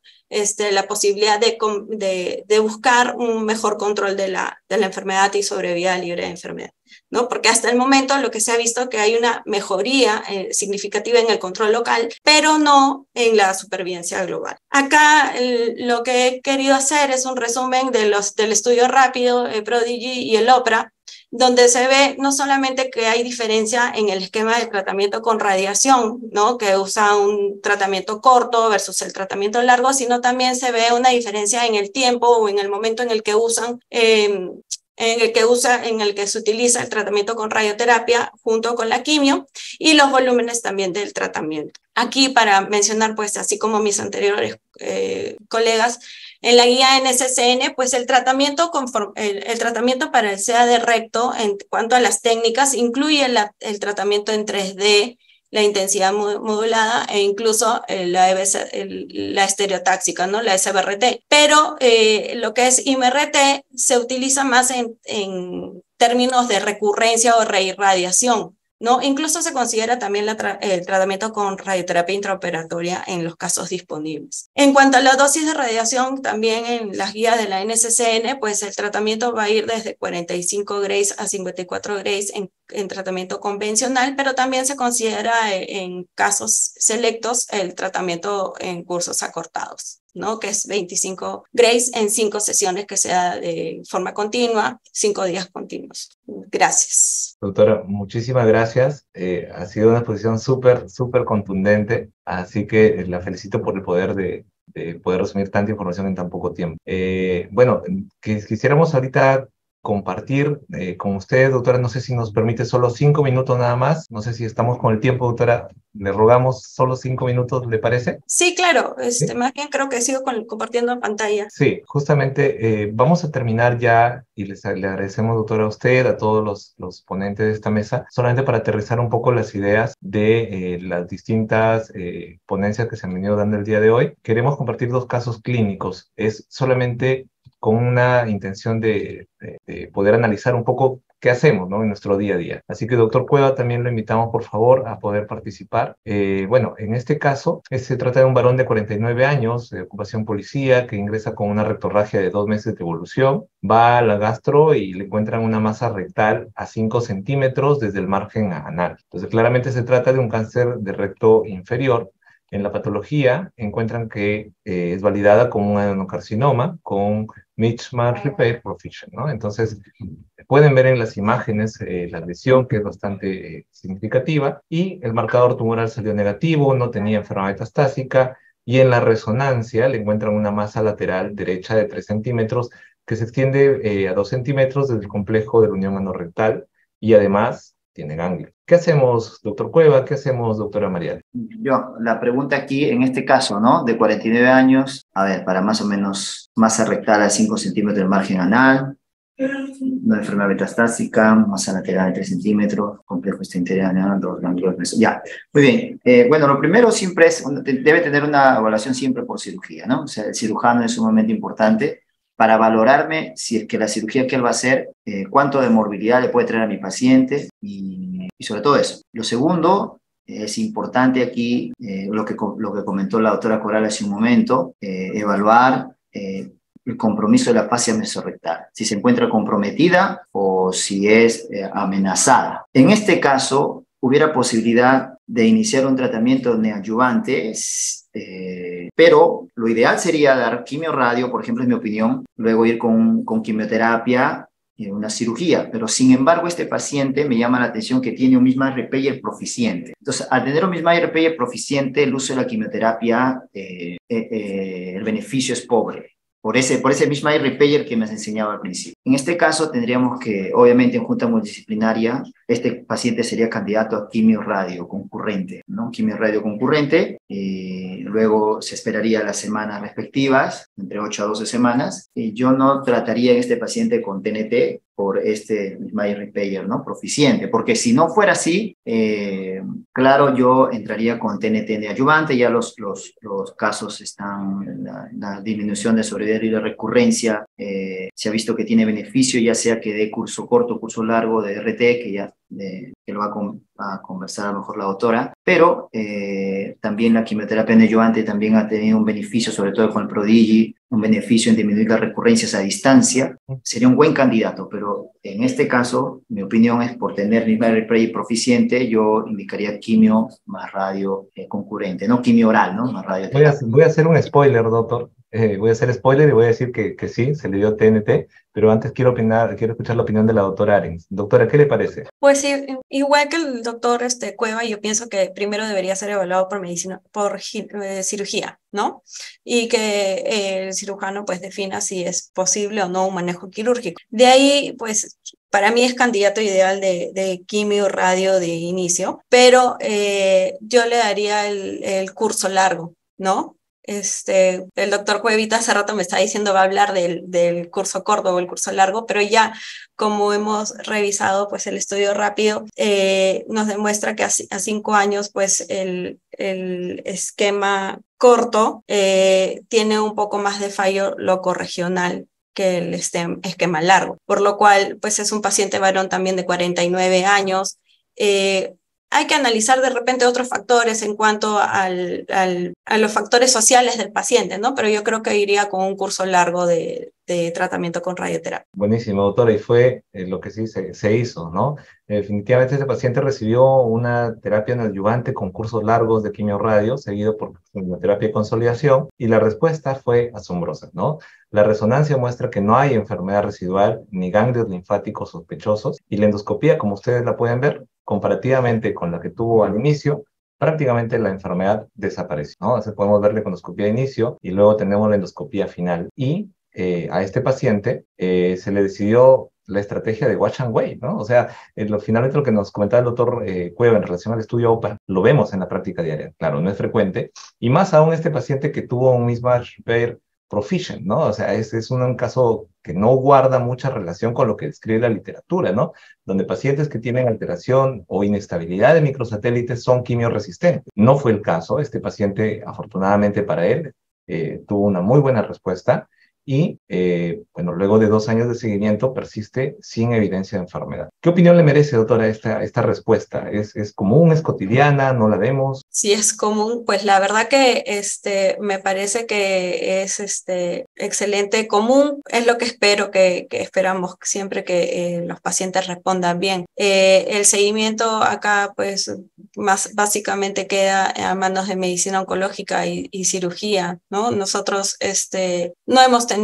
la posibilidad de buscar un mejor control de la enfermedad y sobrevida libre de enfermedad, ¿no? Porque hasta el momento lo que se ha visto es que hay una mejoría significativa en el control local, pero no en la supervivencia global. Acá lo que he querido hacer es un resumen del estudio rápido, el PRODIGY y el OPRA, donde se ve no solamente que hay diferencia en el esquema de tratamiento con radiación, ¿no? Que usa un tratamiento corto versus el tratamiento largo, sino también se ve una diferencia en el tiempo o en el momento en el que en el que se utiliza el tratamiento con radioterapia junto con la quimio, y los volúmenes también del tratamiento. Aquí, para mencionar, pues, así como mis anteriores colegas, en la guía NSCN, pues el tratamiento para el CA de recto en cuanto a las técnicas incluye el tratamiento en 3D, la intensidad modulada e incluso la estereotáxica, ¿no? La SBRT. Pero lo que es IMRT se utiliza más en términos de recurrencia o reirradiación, ¿no? Incluso se considera también el tratamiento con radioterapia intraoperatoria en los casos disponibles. En cuanto a la dosis de radiación, también en las guías de la NCCN, pues el tratamiento va a ir desde 45 grays a 54 grays en tratamiento convencional, pero también se considera en casos selectos el tratamiento en cursos acortados, ¿no? Que es 25 grays en 5 sesiones que sea de forma continua, 5 días continuos. Gracias. Doctora, muchísimas gracias. Ha sido una exposición súper contundente, así que la felicito por el poder de poder resumir tanta información en tan poco tiempo. Bueno, quisiéramos ahorita compartir con usted, doctora, no sé si nos permite solo 5 minutos nada más, no sé si estamos con el tiempo, doctora, le rogamos solo 5 minutos, ¿le parece? Sí, claro, ¿Sí? Más bien creo que sigo compartiendo en pantalla. Sí, justamente vamos a terminar ya y le agradecemos, doctora, a usted, a todos los ponentes de esta mesa, solamente para aterrizar un poco las ideas de las distintas ponencias que se han venido dando el día de hoy. Queremos compartir 2 casos clínicos, es solamente con una intención de poder analizar un poco qué hacemos, ¿no? En nuestro día a día. Así que, doctor Cueva, también lo invitamos, por favor, a poder participar. Bueno, en este caso, se trata de un varón de 49 años, de ocupación policía, que ingresa con una rectorragia de 2 meses de evolución, va a la gastro y le encuentran una masa rectal a 5 centímetros desde el margen anal. Entonces, claramente se trata de un cáncer de recto inferior. En la patología encuentran que es validada como un adenocarcinoma con Mishmash Repair Proficient, ¿no? Entonces, pueden ver en las imágenes la lesión, que es bastante significativa, y el marcador tumoral salió negativo, no tenía enfermedad metastásica, y en la resonancia le encuentran una masa lateral derecha de 3 centímetros que se extiende a 2 centímetros desde el complejo de la unión anorrectal, y además tiene ganglio. ¿Qué hacemos, doctor Cueva? ¿Qué hacemos, doctora Marial? La pregunta aquí, en este caso, ¿no? De 49 años, a ver, para más o menos masa rectal a 5 centímetros del margen anal, una enfermedad metastásica, masa lateral de 3 centímetros, complejo extraintestinal, 2 ganglios. Ya, muy bien. Bueno, lo primero siempre es, debe tener una evaluación siempre por cirugía, ¿no? O sea, el cirujano es sumamente importante para valorarme si es que la cirugía que él va a hacer, cuánto de morbilidad le puede traer a mi paciente y sobre todo eso. Lo segundo, es importante aquí, lo que comentó la doctora Coral hace un momento, evaluar el compromiso de la fascia mesorrectal, si se encuentra comprometida o si es amenazada. En este caso, hubiera posibilidad de iniciar un tratamiento neoadyuvante, pero lo ideal sería dar quimioradio, por ejemplo, en mi opinión, luego ir con quimioterapia y una cirugía, pero sin embargo este paciente me llama la atención que tiene un Mishmash Repair proficiente. Entonces, al tener un Mishmash Repair proficiente, el uso de la quimioterapia, el beneficio es pobre. Por ese Mishmash Repair que me has enseñado al principio. En este caso tendríamos que, obviamente en junta multidisciplinaria, este paciente sería candidato a quimioradio concurrente, ¿no? Quimioradio concurrente, luego se esperaría las semanas respectivas, entre 8 a 12 semanas, y yo no trataría en este paciente con TNT por este Mishmash Repair, ¿no? Proficiente, porque si no fuera así, claro, yo entraría con TNT neoadyuvante, ya los casos están, la disminución de sobrevida y de recurrencia, se ha visto que tiene beneficio, ya sea que dé curso corto, curso largo de RT, que lo va a conversar a lo mejor la doctora, pero también la quimioterapia neoadyuvante también ha tenido un beneficio, sobre todo con el Prodigy, un beneficio en disminuir las recurrencias a distancia, sería un buen candidato, pero en este caso, mi opinión es por tener Mishmash Repair proficiente, yo indicaría quimio más radio concurrente, no quimio oral, ¿no? Más radio. Voy a hacer un spoiler, doctor. Voy a hacer spoiler y voy a decir que sí, se le dio TNT, pero antes quiero escuchar la opinión de la doctora Arens. Doctora, ¿qué le parece? Pues sí, igual que el doctor Cueva, yo pienso que primero debería ser evaluado por cirugía, ¿no? Y que el cirujano pues defina si es posible o no un manejo quirúrgico. De ahí, pues para mí es candidato ideal de quimio radio de inicio, pero yo le daría el curso largo, ¿no? El doctor Cuevita hace rato me está diciendo va a hablar del curso corto o el curso largo, pero ya como hemos revisado pues el estudio rápido, nos demuestra que a 5 años pues el esquema corto tiene un poco más de fallo locorregional que el esquema largo, por lo cual pues es un paciente varón también de 49 años. Hay que analizar de repente otros factores en cuanto a los factores sociales del paciente, ¿no? Pero yo creo que iría con un curso largo de tratamiento con radioterapia. Buenísimo, doctora, y fue lo que sí se hizo, ¿no? Definitivamente este paciente recibió una terapia neoadyuvante con cursos largos de quimio-radio, seguido por quimioterapia de consolidación, y la respuesta fue asombrosa, ¿no? La resonancia muestra que no hay enfermedad residual ni ganglios linfáticos sospechosos, y la endoscopía, como ustedes la pueden ver, comparativamente con la que tuvo al inicio, prácticamente la enfermedad desapareció, ¿no? Así podemos ver la endoscopía de inicio y luego tenemos la endoscopía final. Y a este paciente se le decidió la estrategia de watch and wait, ¿no? O sea, finalmente lo que nos comentaba el doctor Cueva en relación al estudio OPA, lo vemos en la práctica diaria. Claro, no es frecuente, y más aún este paciente que tuvo un mismatch repair proficient, ¿no? O sea, es un caso que no guarda mucha relación con lo que describe la literatura, ¿no? Donde pacientes que tienen alteración o inestabilidad de microsatélites son quimioresistentes. No fue el caso. Este paciente, afortunadamente para él, tuvo una muy buena respuesta y, bueno, luego de 2 años de seguimiento persiste sin evidencia de enfermedad. ¿Qué opinión le merece, doctora, esta respuesta? ¿Es común, es cotidiana, no la vemos? Sí, es común. Pues la verdad que me parece que es excelente, común. Es lo que espero, que esperamos siempre que los pacientes respondan bien. El seguimiento acá, pues, más básicamente queda a manos de medicina oncológica y cirugía, ¿no? Nosotros no hemos tenido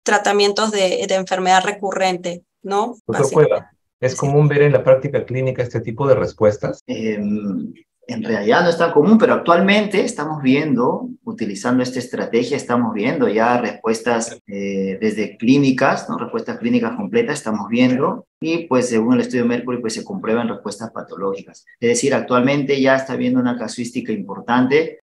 tratamientos de enfermedad recurrente, ¿no? Doctor Cueva, ¿es común ver en la práctica clínica este tipo de respuestas? En realidad no es tan común, pero actualmente estamos viendo, utilizando esta estrategia, estamos viendo ya respuestas desde clínicas, ¿no? Respuestas clínicas completas estamos viendo, y pues según el estudio Mercury pues se comprueban respuestas patológicas. Es decir, actualmente ya está habiendo una casuística importante,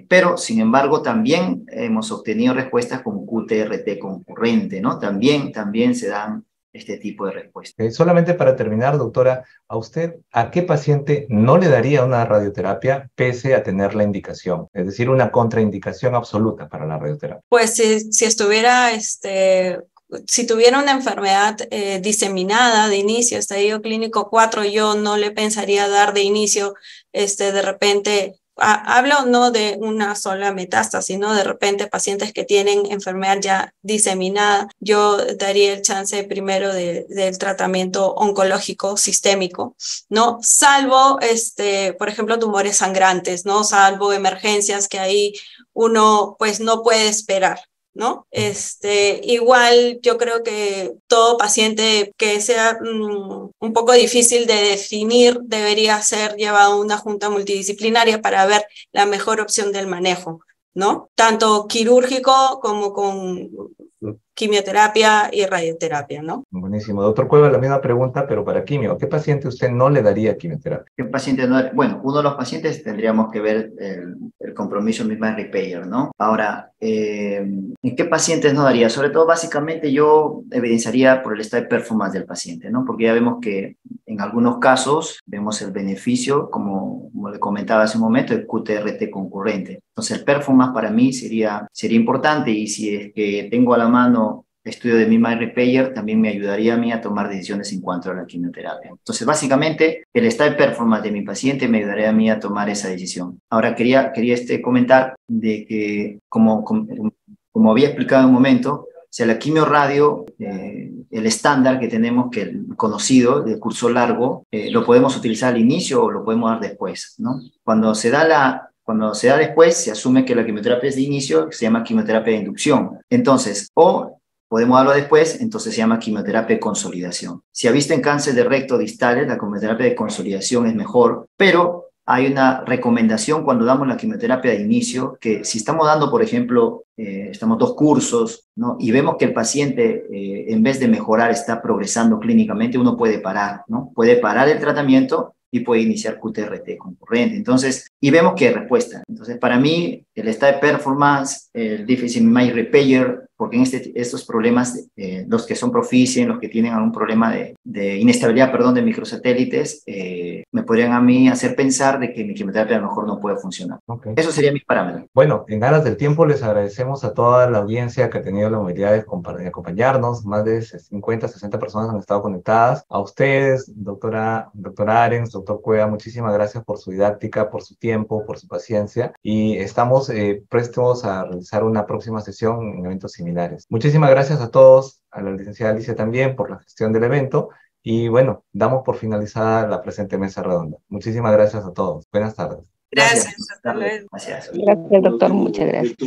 pero sin embargo también hemos obtenido respuestas con QTRT concurrente, ¿no? También se dan este tipo de respuestas. Solamente para terminar, doctora, ¿a usted a qué paciente no le daría una radioterapia pese a tener la indicación? Es decir, una contraindicación absoluta para la radioterapia. Pues si estuviera, si tuviera una enfermedad diseminada de inicio, estadio clínico 4, yo no le pensaría dar de inicio, de repente. Hablo no de una sola metástasis, sino de repente pacientes que tienen enfermedad ya diseminada. Yo daría el chance primero del tratamiento oncológico sistémico, ¿no? Salvo, por ejemplo, tumores sangrantes, ¿no? Salvo emergencias que ahí uno pues no puede esperar, ¿no? Igual yo creo que todo paciente que sea un poco difícil de definir debería ser llevado a una junta multidisciplinaria para ver la mejor opción del manejo, ¿no? Tanto quirúrgico como con quimioterapia y radioterapia, ¿no? Buenísimo. Doctor Cueva, la misma pregunta, pero para quimio. ¿A qué paciente usted no le daría quimioterapia? ¿Qué paciente no? Bueno, uno de los pacientes tendríamos que ver el compromiso misma repair, ¿no? Ahora, ¿en qué pacientes no daría? Sobre todo, básicamente, yo evidenciaría por el estado de performance del paciente, ¿no? Porque ya vemos que en algunos casos vemos el beneficio, como le comentaba hace un momento, el QTRT concurrente. Entonces, el performance para mí sería importante, y si es que tengo a la mano estudio de Mima Repair, también me ayudaría a mí a tomar decisiones en cuanto a la quimioterapia. Entonces, básicamente, el estado de performance de mi paciente me ayudaría a mí a tomar esa decisión. Ahora, quería comentar de que, como había explicado en un momento, o sea, la quimio-radio, el estándar que tenemos, que el conocido, de curso largo, lo podemos utilizar al inicio o lo podemos dar después, ¿no? Cuando se da después, se asume que la quimioterapia es de inicio, se llama quimioterapia de inducción. Entonces, o podemos darlo después, entonces se llama quimioterapia de consolidación. Si ha visto en cáncer de recto distales, la quimioterapia de consolidación es mejor, pero hay una recomendación cuando damos la quimioterapia de inicio, que si estamos dando, por ejemplo, estamos 2 cursos, ¿no? Y vemos que el paciente, en vez de mejorar, está progresando clínicamente, uno puede parar, ¿no? Puede parar el tratamiento y puede iniciar QTRT concurrente. Entonces, y vemos que hay respuesta. Entonces, para mí, el Stable Performance, el Difficile Image Repair, porque en estos problemas, los que son proficient, los que tienen algún problema de inestabilidad, de microsatélites, me podrían a mí hacer pensar de que mi quimioterapia a lo mejor no puede funcionar. Okay. Eso sería mi parámetro. Bueno, en aras del tiempo les agradecemos a toda la audiencia que ha tenido la amabilidad de acompañarnos. Más de 50, 60 personas han estado conectadas. A ustedes, doctora Arens, doctor Cueva, muchísimas gracias por su didáctica, por su tiempo, por su paciencia. Y estamos prestos a realizar una próxima sesión en eventos similares. Muchísimas gracias a todos, a la licenciada Alicia también por la gestión del evento. Y bueno, damos por finalizada la presente mesa redonda. Muchísimas gracias a todos. Buenas tardes. Gracias. Hasta luego. Gracias. Gracias, doctor. Muchas gracias.